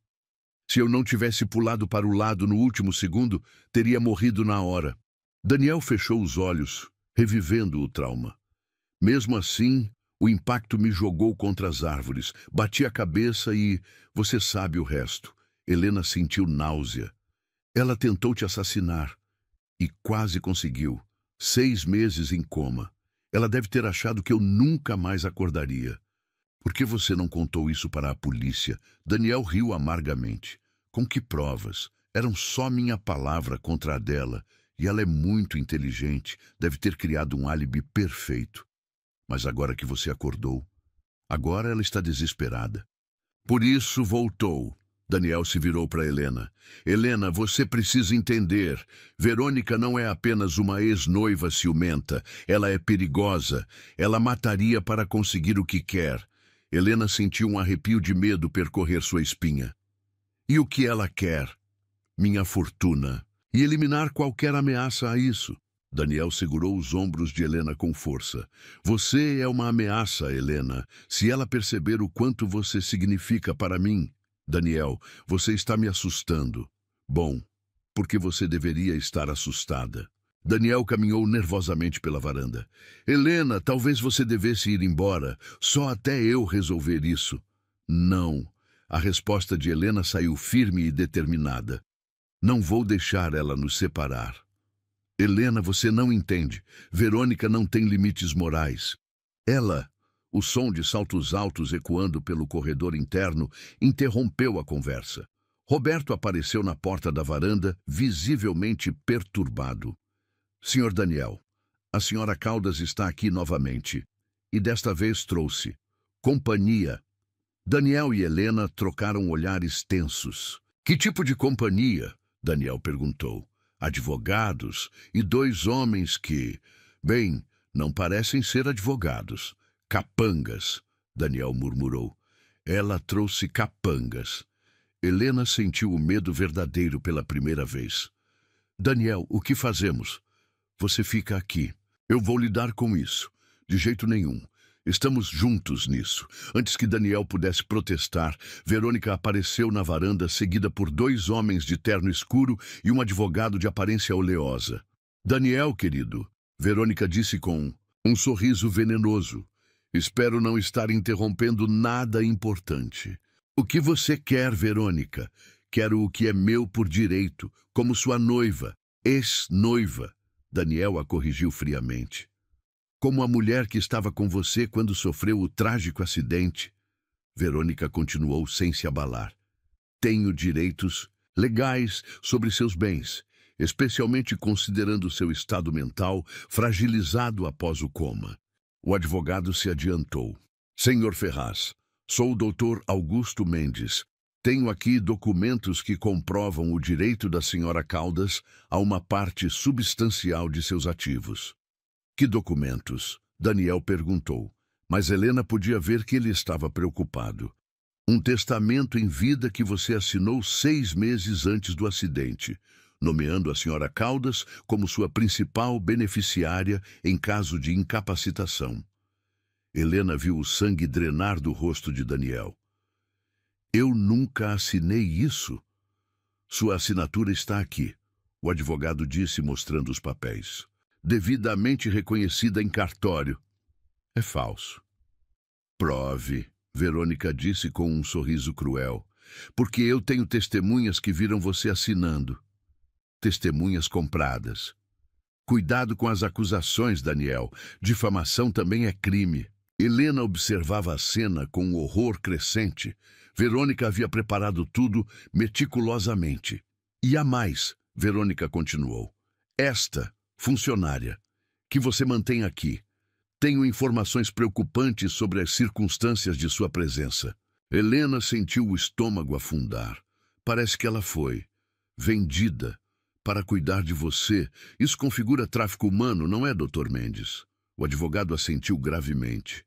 S1: Se eu não tivesse pulado para o lado no último segundo, teria morrido na hora. Daniel fechou os olhos, revivendo o trauma. Mesmo assim, o impacto me jogou contra as árvores. Bati a cabeça e... você sabe o resto. Helena sentiu náusea. Ela tentou te assassinar. E quase conseguiu. 6 meses em coma. Ela deve ter achado que eu nunca mais acordaria. Por que você não contou isso para a polícia? Daniel riu amargamente. Com que provas? Eram só minha palavra contra a dela. E ela é muito inteligente. Deve ter criado um álibi perfeito. Mas agora que você acordou, agora ela está desesperada. Por isso voltou. Daniel se virou para Helena. Helena, você precisa entender. Verônica não é apenas uma ex-noiva ciumenta. Ela é perigosa. Ela mataria para conseguir o que quer. Helena sentiu um arrepio de medo percorrer sua espinha. E o que ela quer? Minha fortuna. E eliminar qualquer ameaça a isso. Daniel segurou os ombros de Helena com força. Você é uma ameaça, Helena. Se ela perceber o quanto você significa para mim... Daniel, você está me assustando. Bom, porque você deveria estar assustada. Daniel caminhou nervosamente pela varanda. Helena, talvez você devesse ir embora. Só até eu resolver isso. Não. A resposta de Helena saiu firme e determinada. Não vou deixar ela nos separar. Helena, você não entende. Verônica não tem limites morais. Ela, o som de saltos altos ecoando pelo corredor interno, interrompeu a conversa. Roberto apareceu na porta da varanda, visivelmente perturbado. Senhor Daniel, a senhora Caldas está aqui novamente. E desta vez trouxe companhia. Daniel e Helena trocaram olhares tensos. Que tipo de companhia? Daniel perguntou. Advogados e 2 homens que, bem, não parecem ser advogados. Capangas, Daniel murmurou. Ela trouxe capangas. Helena sentiu o medo verdadeiro pela primeira vez. Daniel, o que fazemos? Você fica aqui. Eu vou lidar com isso. De jeito nenhum. Estamos juntos nisso. Antes que Daniel pudesse protestar, Verônica apareceu na varanda, seguida por 2 homens de terno escuro e um advogado de aparência oleosa. Daniel, querido, Verônica disse com um sorriso venenoso. Espero não estar interrompendo nada importante. O que você quer, Verônica? Quero o que é meu por direito, como sua noiva, ex-noiva. Daniel a corrigiu friamente. Como a mulher que estava com você quando sofreu o trágico acidente. Verônica continuou sem se abalar. Tenho direitos legais sobre seus bens, especialmente considerando seu estado mental fragilizado após o coma. O advogado se adiantou. Senhor Ferraz, sou o Dr. Augusto Mendes. Tenho aqui documentos que comprovam o direito da senhora Caldas a uma parte substancial de seus ativos. Que documentos? Daniel perguntou, mas Helena podia ver que ele estava preocupado. Um testamento em vida que você assinou 6 meses antes do acidente, nomeando a senhora Caldas como sua principal beneficiária em caso de incapacitação. Helena viu o sangue drenar do rosto de Daniel. Eu nunca assinei isso. Sua assinatura está aqui, o advogado disse mostrando os papéis. Devidamente reconhecida em cartório. É falso. Prove, Verônica disse com um sorriso cruel, porque eu tenho testemunhas que viram você assinando. Testemunhas compradas. Cuidado com as acusações, Daniel. Difamação também é crime. Helena observava a cena com um horror crescente. Verônica havia preparado tudo meticulosamente. E há mais, Verônica continuou. Esta funcionária, que você mantém aqui. Tenho informações preocupantes sobre as circunstâncias de sua presença. Helena sentiu o estômago afundar. Parece que ela foi vendida para cuidar de você. Isso configura tráfico humano, não é, Dr. Mendes? O advogado assentiu gravemente.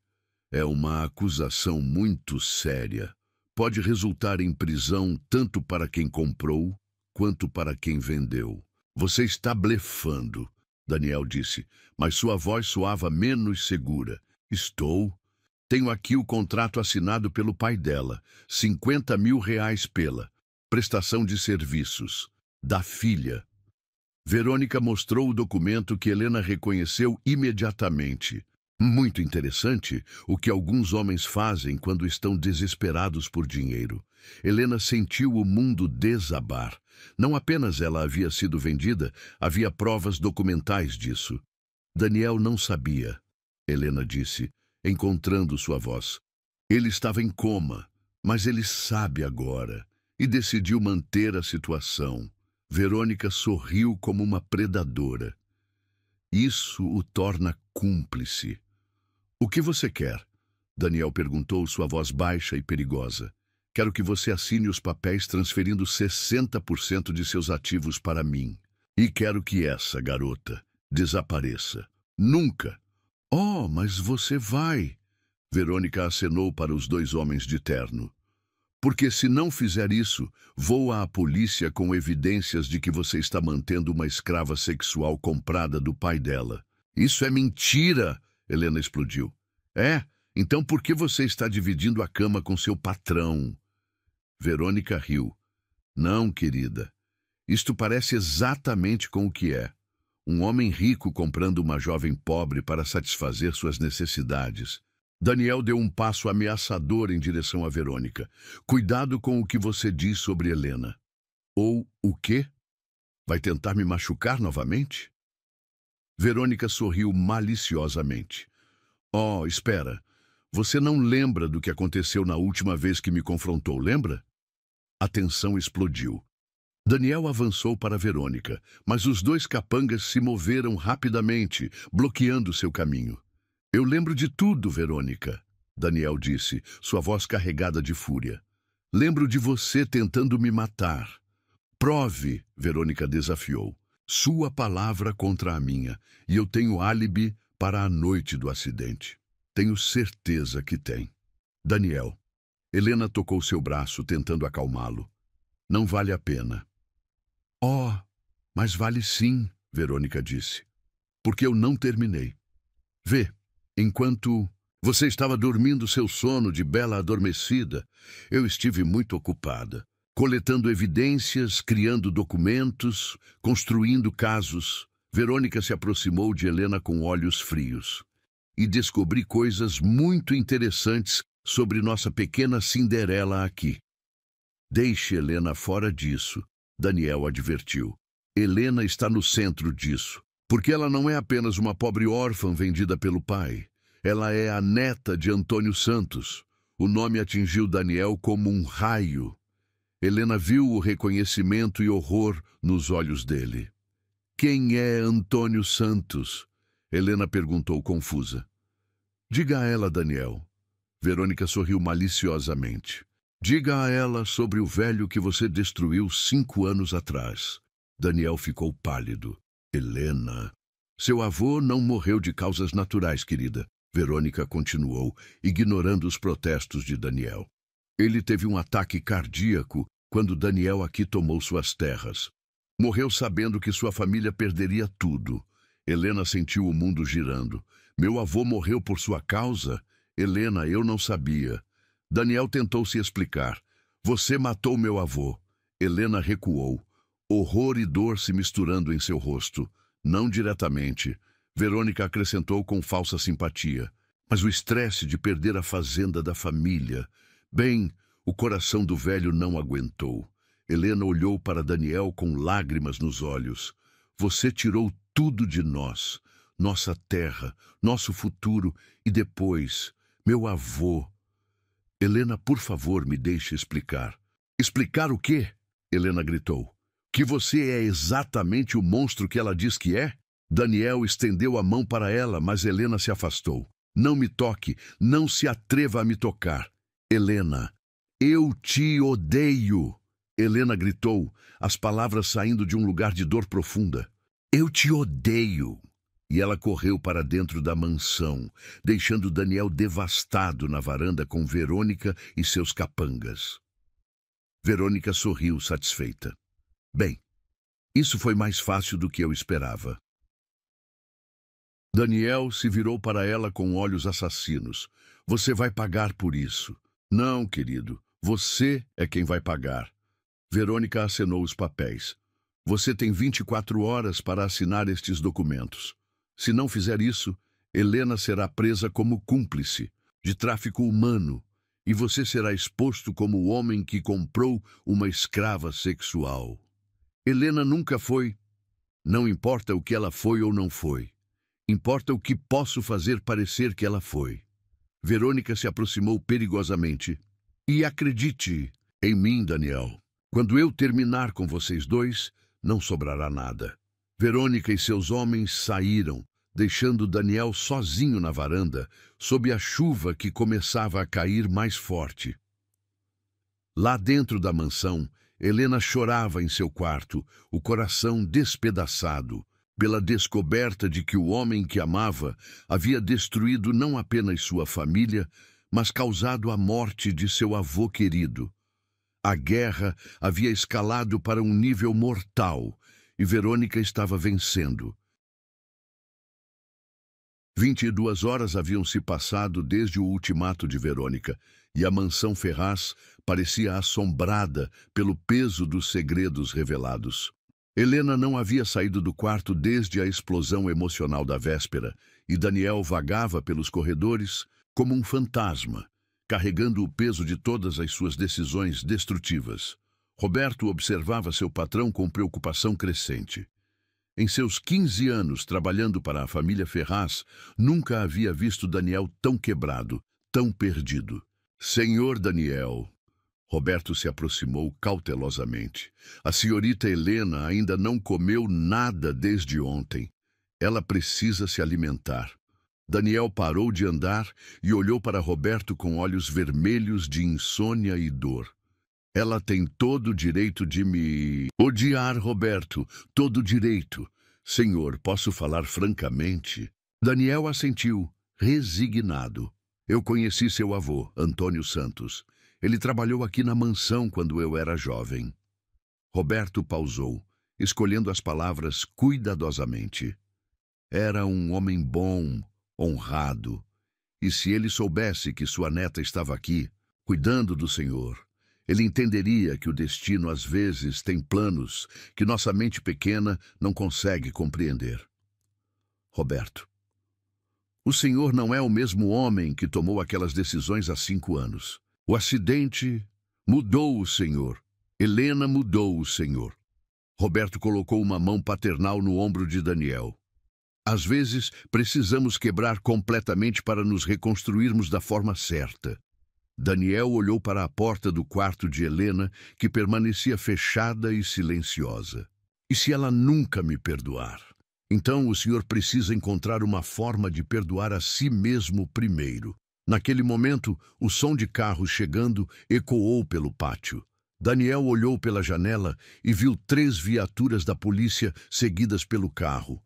S1: É uma acusação muito séria. Pode resultar em prisão tanto para quem comprou quanto para quem vendeu. Você está blefando, Daniel disse, mas sua voz soava menos segura. Estou. Tenho aqui o contrato assinado pelo pai dela. R$ 50.000 pela. Prestação de serviços. Da filha. Verônica mostrou o documento que Helena reconheceu imediatamente. Muito interessante o que alguns homens fazem quando estão desesperados por dinheiro. Helena sentiu o mundo desabar. Não apenas ela havia sido vendida, havia provas documentais disso. Daniel não sabia, Helena disse, encontrando sua voz. Ele estava em coma, mas ele sabe agora e decidiu manter a situação. Verônica sorriu como uma predadora. Isso o torna cúmplice. O que você quer? Daniel perguntou, sua voz baixa e perigosa. Quero que você assine os papéis transferindo 60% de seus ativos para mim. E quero que essa garota desapareça. Nunca. Oh, mas você vai. Verônica acenou para os dois homens de terno. Porque se não fizer isso, vou à polícia com evidências de que você está mantendo uma escrava sexual comprada do pai dela. Isso é mentira, Helena explodiu. É? Então por que você está dividindo a cama com seu patrão? Verônica riu. Não, querida. Isto parece exatamente com o que é. Um homem rico comprando uma jovem pobre para satisfazer suas necessidades. Daniel deu um passo ameaçador em direção a Verônica. Cuidado com o que você diz sobre Helena. Ou o quê? Vai tentar me machucar novamente? Verônica sorriu maliciosamente. Oh, espera. Você não lembra do que aconteceu na última vez que me confrontou, lembra? A tensão explodiu. Daniel avançou para Verônica, mas os dois capangas se moveram rapidamente, bloqueando seu caminho. Eu lembro de tudo, Verônica, Daniel disse, sua voz carregada de fúria. Lembro de você tentando me matar. Prove, Verônica desafiou. Sua palavra contra a minha, e eu tenho álibi para a noite do acidente. Tenho certeza que tem. Daniel. Helena tocou seu braço, tentando acalmá-lo. Não vale a pena. Oh, mas vale sim, Verônica disse. Porque eu não terminei. Vê. Enquanto você estava dormindo seu sono de bela adormecida, eu estive muito ocupada, coletando evidências, criando documentos, construindo casos. Verônica se aproximou de Helena com olhos frios. E descobri coisas muito interessantes sobre nossa pequena Cinderela aqui. Deixe Helena fora disso, Daniel advertiu. Helena está no centro disso. Porque ela não é apenas uma pobre órfã vendida pelo pai. Ela é a neta de Antônio Santos. O nome atingiu Daniel como um raio. Helena viu o reconhecimento e horror nos olhos dele. Quem é Antônio Santos? Helena perguntou confusa. Diga a ela, Daniel. Verônica sorriu maliciosamente. Diga a ela sobre o velho que você destruiu 5 anos atrás. Daniel ficou pálido. Helena. Seu avô não morreu de causas naturais, querida. Verônica continuou, ignorando os protestos de Daniel. Ele teve um ataque cardíaco quando Daniel aqui tomou suas terras. Morreu sabendo que sua família perderia tudo. Helena sentiu o mundo girando. Meu avô morreu por sua causa? Helena, eu não sabia. Daniel tentou se explicar. Você matou meu avô. Helena recuou. Horror e dor se misturando em seu rosto. Não diretamente. Verônica acrescentou com falsa simpatia. Mas o estresse de perder a fazenda da família. Bem, o coração do velho não aguentou. Helena olhou para Daniel com lágrimas nos olhos. Você tirou tudo de nós. Nossa terra, nosso futuro e depois, meu avô. Helena, por favor, me deixe explicar. Explicar o quê? Helena gritou. Que você é exatamente o monstro que ela diz que é? Daniel estendeu a mão para ela, mas Helena se afastou. Não me toque, não se atreva a me tocar. Helena, eu te odeio. Helena gritou, as palavras saindo de um lugar de dor profunda. Eu te odeio. E ela correu para dentro da mansão, deixando Daniel devastado na varanda com Verônica e seus capangas. Verônica sorriu satisfeita. Bem, isso foi mais fácil do que eu esperava. Daniel se virou para ela com olhos assassinos. Você vai pagar por isso. Não, querido, você é quem vai pagar. Verônica acenou os papéis. Você tem 24 horas para assinar estes documentos. Se não fizer isso, Helena será presa como cúmplice de tráfico humano e você será exposto como o homem que comprou uma escrava sexual. Helena nunca foi. Não importa o que ela foi ou não foi. Importa o que posso fazer parecer que ela foi. Verônica se aproximou perigosamente. E acredite em mim, Daniel. Quando eu terminar com vocês dois, não sobrará nada. Verônica e seus homens saíram, deixando Daniel sozinho na varanda, sob a chuva que começava a cair mais forte. Lá dentro da mansão, Helena chorava em seu quarto, o coração despedaçado, pela descoberta de que o homem que amava havia destruído não apenas sua família, mas causado a morte de seu avô querido. A guerra havia escalado para um nível mortal e Verônica estava vencendo. 22 horas haviam se passado desde o ultimato de Verônica, e a mansão Ferraz parecia assombrada pelo peso dos segredos revelados. Helena não havia saído do quarto desde a explosão emocional da véspera, e Daniel vagava pelos corredores como um fantasma, carregando o peso de todas as suas decisões destrutivas. Roberto observava seu patrão com preocupação crescente. Em seus 15 anos trabalhando para a família Ferraz, nunca havia visto Daniel tão quebrado, tão perdido. Senhor Daniel, Roberto se aproximou cautelosamente. A senhorita Helena ainda não comeu nada desde ontem. Ela precisa se alimentar. Daniel parou de andar e olhou para Roberto com olhos vermelhos de insônia e dor. Ela tem todo o direito de me odiar, Roberto, todo o direito. Senhor, posso falar francamente? Daniel assentiu, resignado. Eu conheci seu avô, Antônio Santos. Ele trabalhou aqui na mansão quando eu era jovem. Roberto pausou, escolhendo as palavras cuidadosamente. Era um homem bom, honrado. E se ele soubesse que sua neta estava aqui, cuidando do Senhor, ele entenderia que o destino às vezes tem planos que nossa mente pequena não consegue compreender. Roberto, o Senhor não é o mesmo homem que tomou aquelas decisões há 5 anos. O acidente mudou o Senhor. Helena mudou o Senhor. Roberto colocou uma mão paternal no ombro de Daniel. Às vezes, precisamos quebrar completamente para nos reconstruirmos da forma certa. Daniel olhou para a porta do quarto de Helena, que permanecia fechada e silenciosa. E se ela nunca me perdoar? Então o senhor precisa encontrar uma forma de perdoar a si mesmo primeiro. Naquele momento, o som de carros chegando ecoou pelo pátio. Daniel olhou pela janela e viu 3 viaturas da polícia seguidas pelo carro.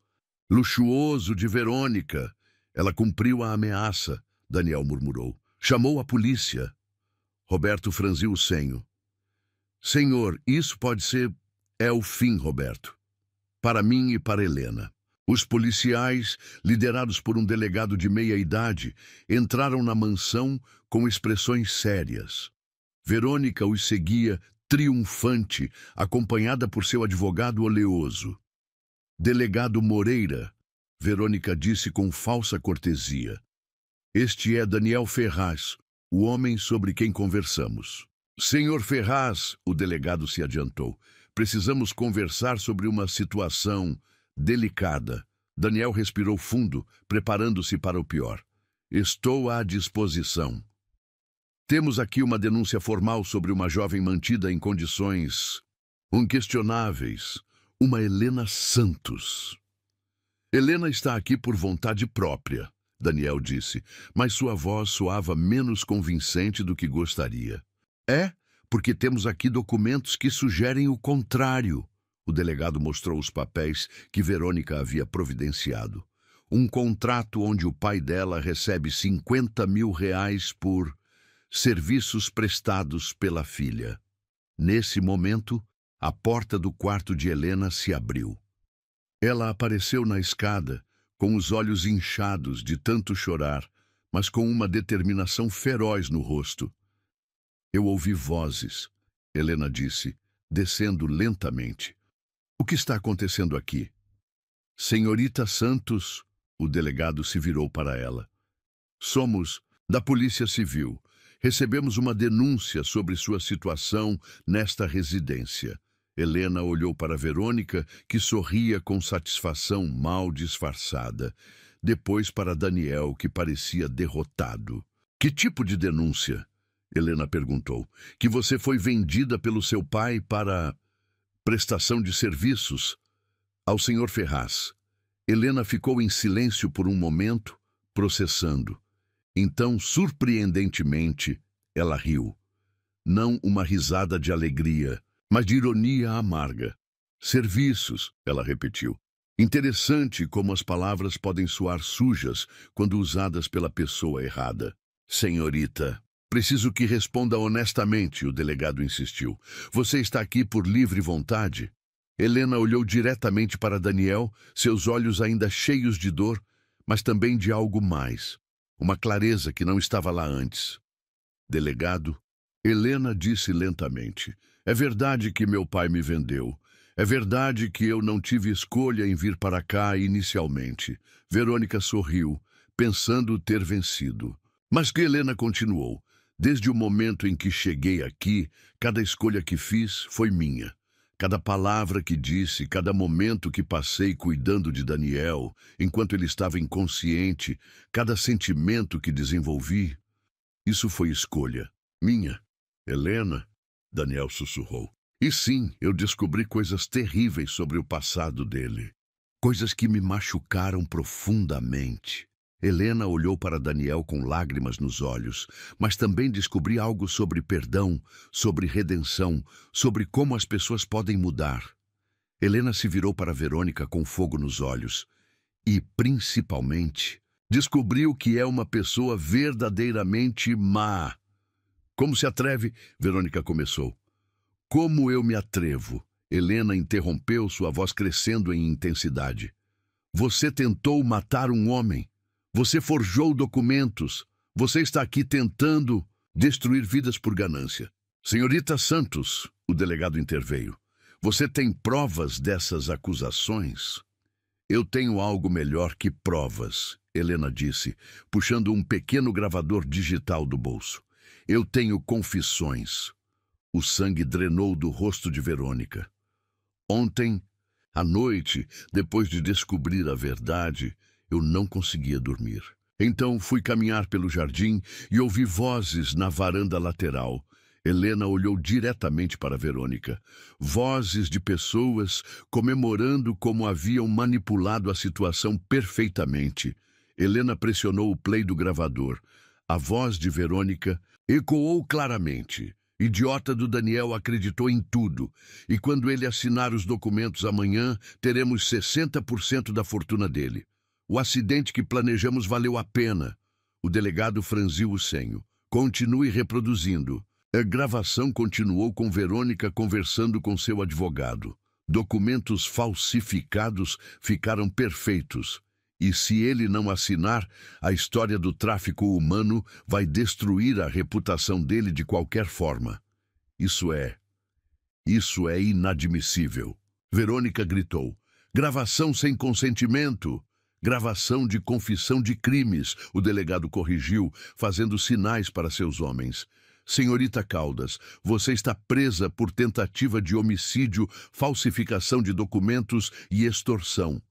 S1: Luxuoso de Verônica. Ela cumpriu a ameaça, Daniel murmurou. Chamou a polícia. Roberto franziu o senho. Senhor, isso pode ser... É o fim, Roberto. Para mim e para Helena. Os policiais, liderados por um delegado de meia-idade, entraram na mansão com expressões sérias. Verônica os seguia, triunfante, acompanhada por seu advogado oleoso. Delegado Moreira, Verônica disse com falsa cortesia. Este é Daniel Ferraz, o homem sobre quem conversamos. Senhor Ferraz, o delegado se adiantou. Precisamos conversar sobre uma situação delicada. Daniel respirou fundo, preparando-se para o pior. Estou à disposição. Temos aqui uma denúncia formal sobre uma jovem mantida em condições inquestionáveis. Uma Helena Santos. Helena está aqui por vontade própria, Daniel disse, mas sua voz soava menos convincente do que gostaria. É, porque temos aqui documentos que sugerem o contrário. O delegado mostrou os papéis que Verônica havia providenciado. Um contrato onde o pai dela recebe R$50 mil por serviços prestados pela filha. Nesse momento, a porta do quarto de Helena se abriu. Ela apareceu na escada, com os olhos inchados de tanto chorar, mas com uma determinação feroz no rosto. Eu ouvi vozes, Helena disse, descendo lentamente. O que está acontecendo aqui? Senhorita Santos, o delegado se virou para ela. Somos da Polícia Civil. Recebemos uma denúncia sobre sua situação nesta residência. Helena olhou para Verônica, que sorria com satisfação mal disfarçada. Depois para Daniel, que parecia derrotado. Que tipo de denúncia? Helena perguntou. Que você foi vendida pelo seu pai para prestação de serviços ao senhor Ferraz. Helena ficou em silêncio por um momento, processando. Então, surpreendentemente, ela riu. Não uma risada de alegria, mas de ironia amarga. Serviços, ela repetiu. Interessante como as palavras podem soar sujas quando usadas pela pessoa errada. Senhorita, preciso que responda honestamente, o delegado insistiu. Você está aqui por livre vontade? Helena olhou diretamente para Daniel, seus olhos ainda cheios de dor, mas também de algo mais. Uma clareza que não estava lá antes. Delegado, Helena disse lentamente. É verdade que meu pai me vendeu. É verdade que eu não tive escolha em vir para cá inicialmente. Verônica sorriu, pensando ter vencido. Mas que Helena continuou. Desde o momento em que cheguei aqui, cada escolha que fiz foi minha. Cada palavra que disse, cada momento que passei cuidando de Daniel, enquanto ele estava inconsciente, cada sentimento que desenvolvi, isso foi escolha minha. Helena, Daniel sussurrou. E sim, eu descobri coisas terríveis sobre o passado dele. Coisas que me machucaram profundamente. Helena olhou para Daniel com lágrimas nos olhos, mas também descobri algo sobre perdão, sobre redenção, sobre como as pessoas podem mudar. Helena se virou para Verônica com fogo nos olhos e, principalmente, descobriu que é uma pessoa verdadeiramente má. Como se atreve? Verônica começou. Como eu me atrevo? Helena interrompeu, sua voz crescendo em intensidade. Você tentou matar um homem. Você forjou documentos. Você está aqui tentando destruir vidas por ganância. Senhorita Santos, o delegado interveio. Você tem provas dessas acusações? Eu tenho algo melhor que provas, Helena disse, puxando um pequeno gravador digital do bolso. Eu tenho confissões. O sangue drenou do rosto de Verônica. Ontem, à noite, depois de descobrir a verdade, eu não conseguia dormir. Então fui caminhar pelo jardim e ouvi vozes na varanda lateral. Helena olhou diretamente para Verônica. Vozes de pessoas comemorando como haviam manipulado a situação perfeitamente. Helena pressionou o play do gravador. A voz de Verônica ecoou claramente. Idiota do Daniel acreditou em tudo. E quando ele assinar os documentos amanhã, teremos 60% da fortuna dele. O acidente que planejamos valeu a pena. O delegado franziu o senho. Continue reproduzindo. A gravação continuou com Verônica conversando com seu advogado. Documentos falsificados ficaram perfeitos. E se ele não assinar, a história do tráfico humano vai destruir a reputação dele de qualquer forma. Isso é inadmissível. Verônica gritou. Gravação sem consentimento. Gravação de confissão de crimes, o delegado corrigiu, fazendo sinais para seus homens. Senhorita Caldas, você está presa por tentativa de homicídio, falsificação de documentos e extorsão.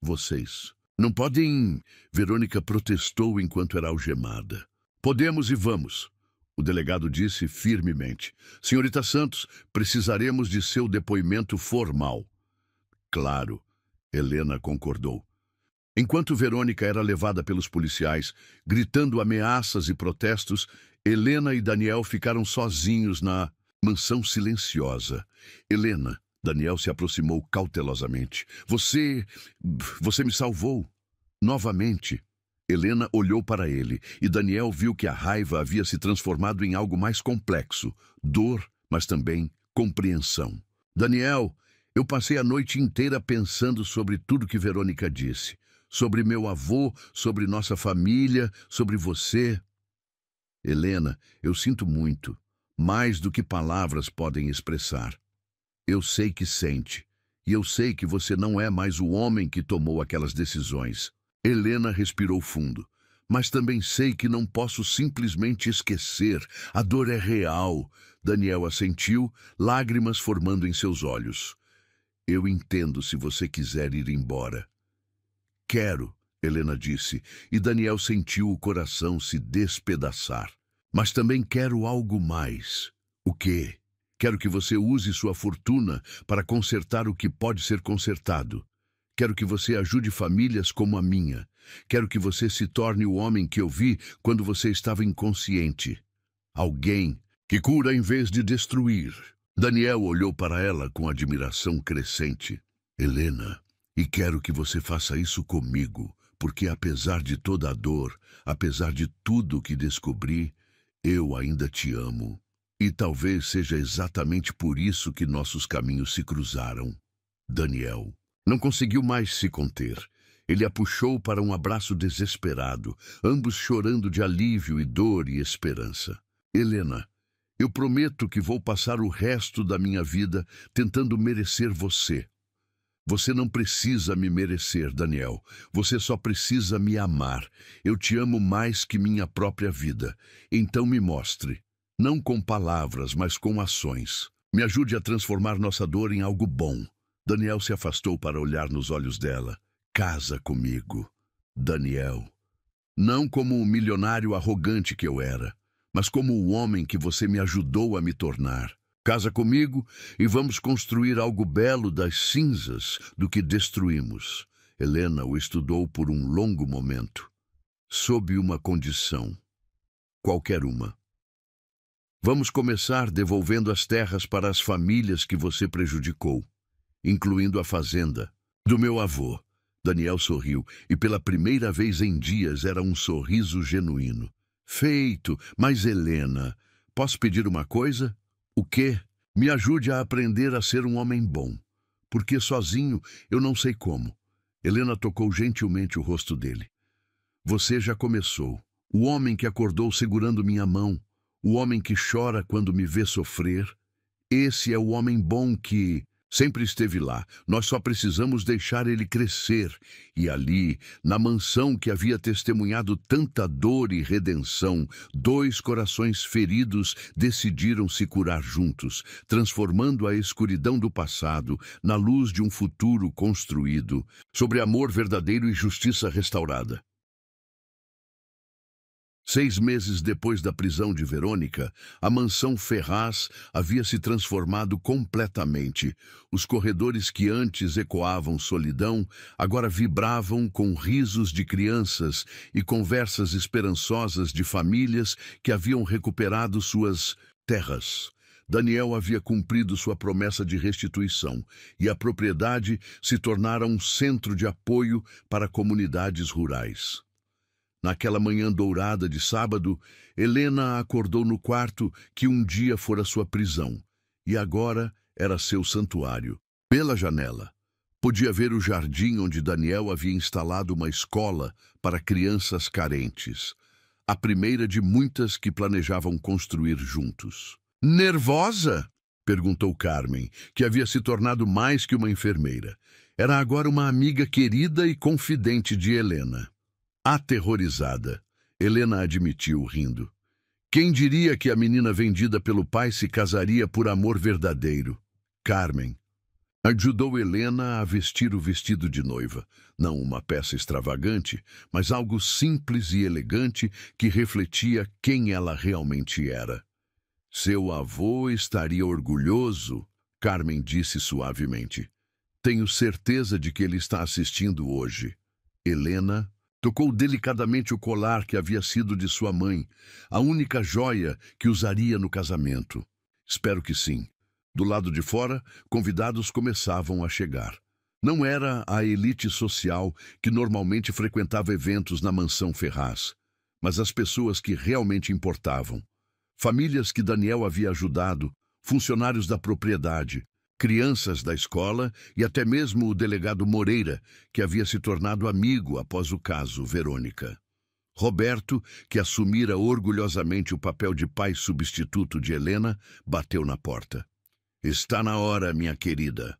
S1: Vocês não podem... Verônica protestou enquanto era algemada. Podemos e vamos. O delegado disse firmemente. Senhorita Santos, precisaremos de seu depoimento formal. Claro, Helena concordou. Enquanto Verônica era levada pelos policiais, gritando ameaças e protestos, Helena e Daniel ficaram sozinhos na mansão silenciosa. Helena, Daniel se aproximou cautelosamente. Você me salvou. Novamente. Helena olhou para ele e Daniel viu que a raiva havia se transformado em algo mais complexo. Dor, mas também compreensão. Daniel, eu passei a noite inteira pensando sobre tudo que Verônica disse. Sobre meu avô, sobre nossa família, sobre você. Helena, eu sinto muito, mais do que palavras podem expressar. Eu sei que sente, e eu sei que você não é mais o homem que tomou aquelas decisões. Helena respirou fundo. Mas também sei que não posso simplesmente esquecer. A dor é real. Daniel assentiu, lágrimas formando em seus olhos. Eu entendo se você quiser ir embora. Quero, Helena disse, e Daniel sentiu o coração se despedaçar. Mas também quero algo mais. O quê? Quero que você use sua fortuna para consertar o que pode ser consertado. Quero que você ajude famílias como a minha. Quero que você se torne o homem que eu vi quando você estava inconsciente. Alguém que cura em vez de destruir. Daniel olhou para ela com admiração crescente. Helena, e quero que você faça isso comigo, porque apesar de toda a dor, apesar de tudo que descobri, eu ainda te amo. E talvez seja exatamente por isso que nossos caminhos se cruzaram. Daniel não conseguiu mais se conter. Ele a puxou para um abraço desesperado, ambos chorando de alívio e dor e esperança. Helena, eu prometo que vou passar o resto da minha vida tentando merecer você. Você não precisa me merecer, Daniel. Você só precisa me amar. Eu te amo mais que minha própria vida. Então me mostre. Não com palavras, mas com ações. Me ajude a transformar nossa dor em algo bom. Daniel se afastou para olhar nos olhos dela. Casa comigo, Daniel. Não como o milionário arrogante que eu era, mas como o homem que você me ajudou a me tornar. Casa comigo e vamos construir algo belo das cinzas do que destruímos. Helena o estudou por um longo momento, sob uma condição. Qualquer uma. Vamos começar devolvendo as terras para as famílias que você prejudicou, incluindo a fazenda do meu avô. Daniel sorriu, e pela primeira vez em dias era um sorriso genuíno. Feito, mas Helena, posso pedir uma coisa? O quê? Me ajude a aprender a ser um homem bom, porque sozinho eu não sei como. Helena tocou gentilmente o rosto dele. Você já começou. O homem que acordou segurando minha mão, o homem que chora quando me vê sofrer. Esse é o homem bom que sempre esteve lá. Nós só precisamos deixar ele crescer. E ali, na mansão que havia testemunhado tanta dor e redenção, dois corações feridos decidiram se curar juntos, transformando a escuridão do passado na luz de um futuro construído, sobre amor verdadeiro e justiça restaurada. 6 meses depois da prisão de Verônica, a mansão Ferraz havia se transformado completamente. Os corredores que antes ecoavam solidão, agora vibravam com risos de crianças e conversas esperançosas de famílias que haviam recuperado suas terras. Daniel havia cumprido sua promessa de restituição, e a propriedade se tornara um centro de apoio para comunidades rurais. Naquela manhã dourada de sábado, Helena acordou no quarto que um dia fora sua prisão, e agora era seu santuário. Pela janela, podia ver o jardim onde Daniel havia instalado uma escola para crianças carentes, a primeira de muitas que planejavam construir juntos. Nervosa? Perguntou Carmen, que havia se tornado mais que uma enfermeira. Era agora uma amiga querida e confidente de Helena. Aterrorizada, Helena admitiu, rindo. Quem diria que a menina vendida pelo pai se casaria por amor verdadeiro? Carmen ajudou Helena a vestir o vestido de noiva. Não uma peça extravagante, mas algo simples e elegante que refletia quem ela realmente era. Seu avô estaria orgulhoso, Carmen disse suavemente. Tenho certeza de que ele está assistindo hoje. Helena tocou delicadamente o colar que havia sido de sua mãe, a única joia que usaria no casamento. Espero que sim. Do lado de fora, convidados começavam a chegar. Não era a elite social que normalmente frequentava eventos na mansão Ferraz, mas as pessoas que realmente importavam. Famílias que Daniel havia ajudado, funcionários da propriedade, crianças da escola e até mesmo o delegado Moreira, que havia se tornado amigo após o caso Verônica. Roberto, que assumira orgulhosamente o papel de pai substituto de Helena, bateu na porta. Está na hora, minha querida.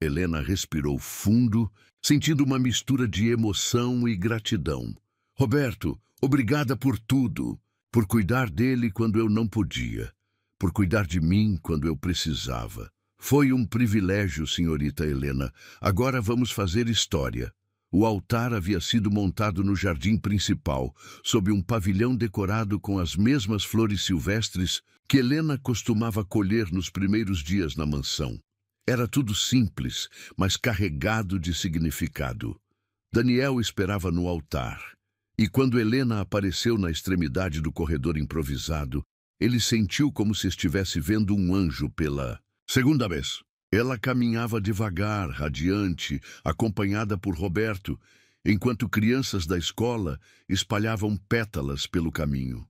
S1: Helena respirou fundo, sentindo uma mistura de emoção e gratidão. Roberto, obrigada por tudo, por cuidar dele quando eu não podia, por cuidar de mim quando eu precisava. Foi um privilégio, senhorita Helena. Agora vamos fazer história. O altar havia sido montado no jardim principal, sob um pavilhão decorado com as mesmas flores silvestres que Helena costumava colher nos primeiros dias na mansão. Era tudo simples, mas carregado de significado. Daniel esperava no altar, e quando Helena apareceu na extremidade do corredor improvisado, ele sentiu como se estivesse vendo um anjo pela segunda vez. Ela caminhava devagar, radiante, acompanhada por Roberto, enquanto crianças da escola espalhavam pétalas pelo caminho.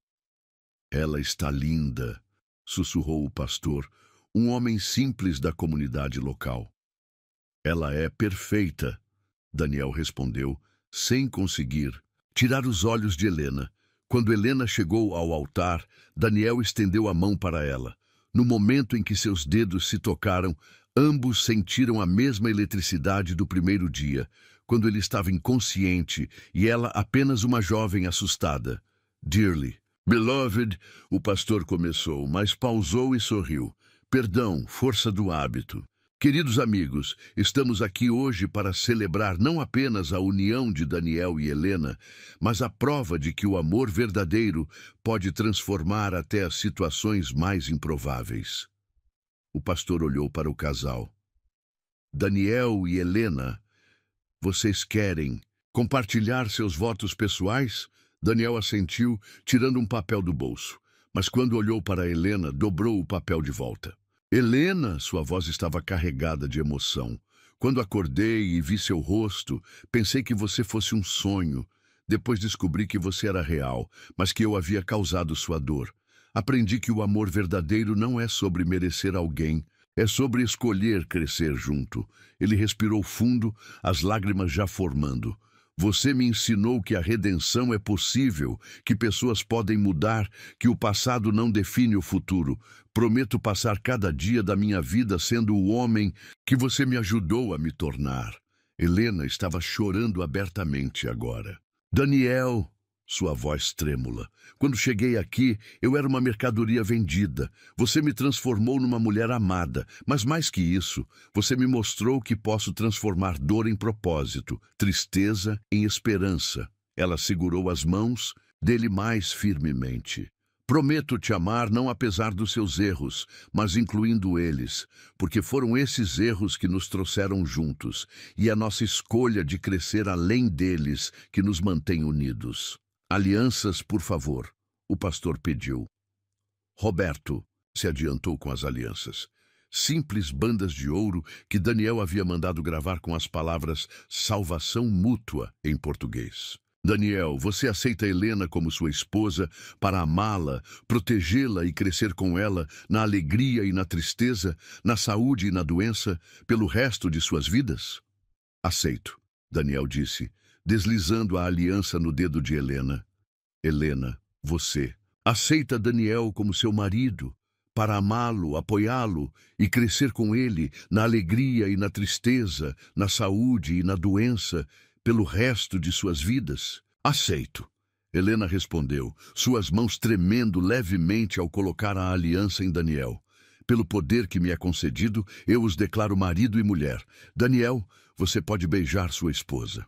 S1: Ela está linda, sussurrou o pastor, um homem simples da comunidade local. Ela é perfeita, Daniel respondeu, sem conseguir tirar os olhos de Helena. Quando Helena chegou ao altar, Daniel estendeu a mão para ela. No momento em que seus dedos se tocaram, ambos sentiram a mesma eletricidade do primeiro dia, quando ele estava inconsciente e ela apenas uma jovem assustada. Dearly, beloved, o pastor começou, mas pausou e sorriu. Perdão, força do hábito. Queridos amigos, estamos aqui hoje para celebrar não apenas a união de Daniel e Helena, mas a prova de que o amor verdadeiro pode transformar até as situações mais improváveis. O pastor olhou para o casal. Daniel e Helena, vocês querem compartilhar seus votos pessoais? Daniel assentiu, tirando um papel do bolso. Mas quando olhou para Helena, dobrou o papel de volta. Helena, sua voz estava carregada de emoção. Quando acordei e vi seu rosto, pensei que você fosse um sonho. Depois descobri que você era real, mas que eu havia causado sua dor. Aprendi que o amor verdadeiro não é sobre merecer alguém, é sobre escolher crescer junto. Ele respirou fundo, as lágrimas já formando. Você me ensinou que a redenção é possível, que pessoas podem mudar, que o passado não define o futuro. Prometo passar cada dia da minha vida sendo o homem que você me ajudou a me tornar. Helena estava chorando abertamente agora. Daniel, sua voz trêmula. Quando cheguei aqui, eu era uma mercadoria vendida. Você me transformou numa mulher amada, mas mais que isso, você me mostrou que posso transformar dor em propósito, tristeza em esperança. Ela segurou as mãos dele mais firmemente. Prometo te amar não apesar dos seus erros, mas incluindo eles, porque foram esses erros que nos trouxeram juntos, e a nossa escolha de crescer além deles que nos mantém unidos. Alianças, por favor, o pastor pediu. Roberto se adiantou com as alianças. Simples bandas de ouro que Daniel havia mandado gravar com as palavras salvação mútua em português. Daniel, você aceita Helena como sua esposa para amá-la, protegê-la e crescer com ela na alegria e na tristeza, na saúde e na doença, pelo resto de suas vidas? Aceito, Daniel disse, deslizando a aliança no dedo de Helena. Helena, você aceita Daniel como seu marido, para amá-lo, apoiá-lo e crescer com ele na alegria e na tristeza, na saúde e na doença, pelo resto de suas vidas? Aceito. Helena respondeu, suas mãos tremendo levemente ao colocar a aliança em Daniel. Pelo poder que me é concedido, eu os declaro marido e mulher. Daniel, você pode beijar sua esposa.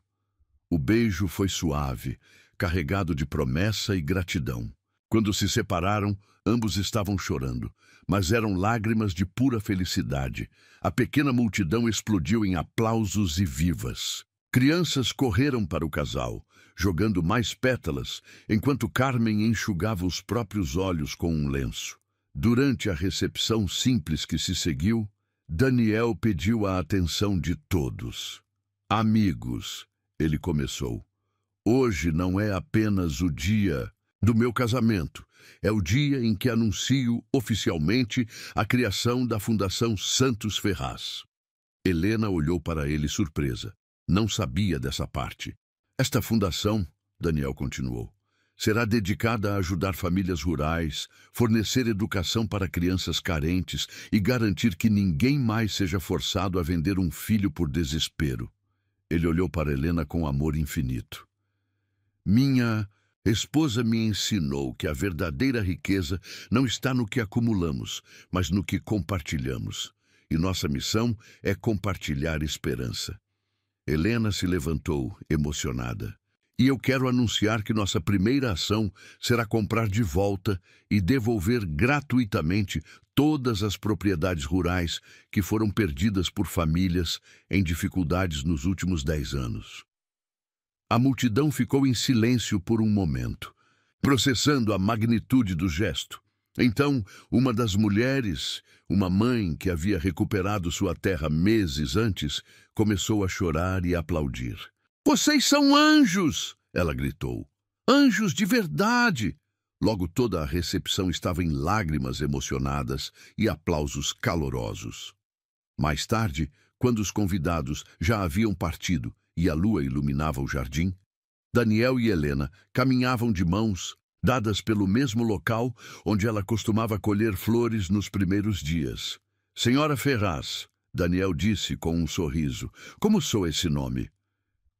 S1: O beijo foi suave, carregado de promessa e gratidão. Quando se separaram, ambos estavam chorando, mas eram lágrimas de pura felicidade. A pequena multidão explodiu em aplausos e vivas. Crianças correram para o casal, jogando mais pétalas, enquanto Carmen enxugava os próprios olhos com um lenço. Durante a recepção simples que se seguiu, Daniel pediu a atenção de todos. Amigos, ele começou. Hoje não é apenas o dia do meu casamento. É o dia em que anuncio oficialmente a criação da Fundação Santos Ferraz. Helena olhou para ele surpresa. Não sabia dessa parte. Esta fundação, Daniel continuou, Será dedicada a ajudar famílias rurais, fornecer educação para crianças carentes e garantir que ninguém mais seja forçado a vender um filho por desespero. Ele olhou para Helena com amor infinito. Minha esposa me ensinou que a verdadeira riqueza não está no que acumulamos, mas no que compartilhamos. E nossa missão é compartilhar esperança. Helena se levantou, emocionada. E eu quero anunciar que nossa primeira ação será comprar de volta e devolver gratuitamente todas as propriedades rurais que foram perdidas por famílias em dificuldades nos últimos 10 anos. A multidão ficou em silêncio por um momento, processando a magnitude do gesto. Então, uma das mulheres, uma mãe que havia recuperado sua terra meses antes, começou a chorar e aplaudir. Vocês são anjos! Ela gritou. Anjos de verdade! Logo toda a recepção estava em lágrimas emocionadas e aplausos calorosos. Mais tarde, quando os convidados já haviam partido e a lua iluminava o jardim, Daniel e Helena caminhavam de mãos, dadas pelo mesmo local onde ela costumava colher flores nos primeiros dias. Senhora Ferraz, Daniel disse com um sorriso, como soa esse nome?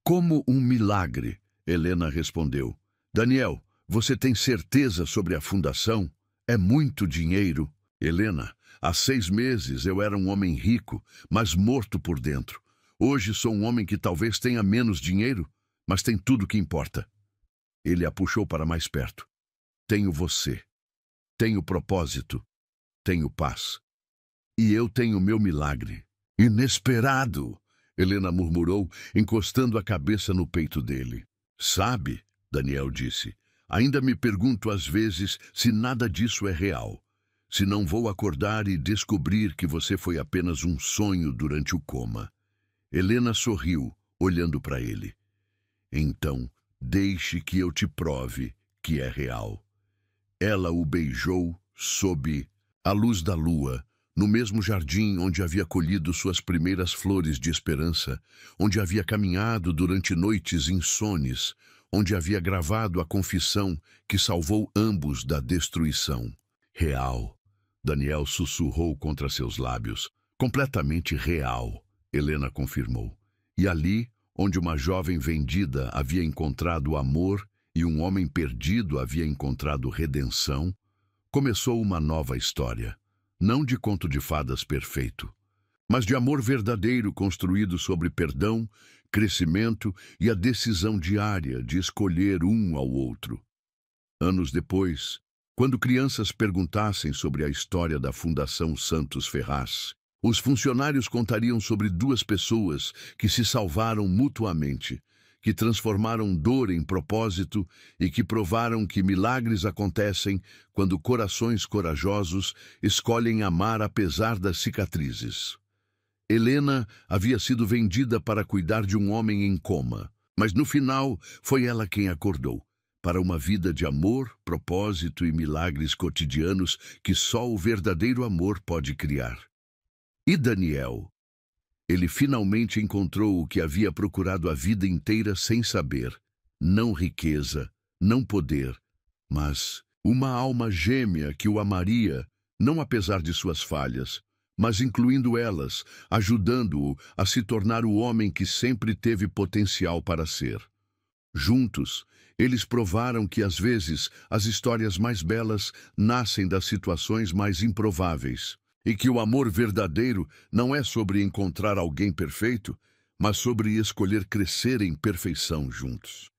S1: Como um milagre, Helena respondeu. Daniel, você tem certeza sobre a fundação? É muito dinheiro. Helena, há 6 meses eu era um homem rico, mas morto por dentro. Hoje sou um homem que talvez tenha menos dinheiro, mas tem tudo o que importa. Ele a puxou para mais perto. Tenho você. Tenho propósito. Tenho paz. E eu tenho meu milagre. Inesperado! Helena murmurou, encostando a cabeça no peito dele. Sabe, Daniel disse, ainda me pergunto às vezes se nada disso é real. Se não vou acordar e descobrir que você foi apenas um sonho durante o coma. Helena sorriu, olhando para ele. Então, deixe que eu te prove que é real. Ela o beijou sob a luz da lua, no mesmo jardim onde havia colhido suas primeiras flores de esperança, onde havia caminhado durante noites insones, onde havia gravado a confissão que salvou ambos da destruição. Real, Daniel sussurrou contra seus lábios. Completamente real, Helena confirmou. E ali, onde uma jovem vendida havia encontrado amor e um homem perdido havia encontrado redenção, começou uma nova história. Não de conto de fadas perfeito, mas de amor verdadeiro construído sobre perdão, crescimento e a decisão diária de escolher um ao outro. Anos depois, quando crianças perguntassem sobre a história da Fundação Santos Ferraz, os funcionários contariam sobre 2 pessoas que se salvaram mutuamente, que transformaram dor em propósito e que provaram que milagres acontecem quando corações corajosos escolhem amar apesar das cicatrizes. Helena havia sido vendida para cuidar de um homem em coma, mas no final foi ela quem acordou, para uma vida de amor, propósito e milagres cotidianos que só o verdadeiro amor pode criar. E Daniel? Ele finalmente encontrou o que havia procurado a vida inteira sem saber. Não riqueza, não poder, mas uma alma gêmea que o amaria, não apesar de suas falhas, mas incluindo elas, ajudando-o a se tornar o homem que sempre teve potencial para ser. Juntos, eles provaram que às vezes as histórias mais belas nascem das situações mais improváveis. E que o amor verdadeiro não é sobre encontrar alguém perfeito, mas sobre escolher crescer em perfeição juntos.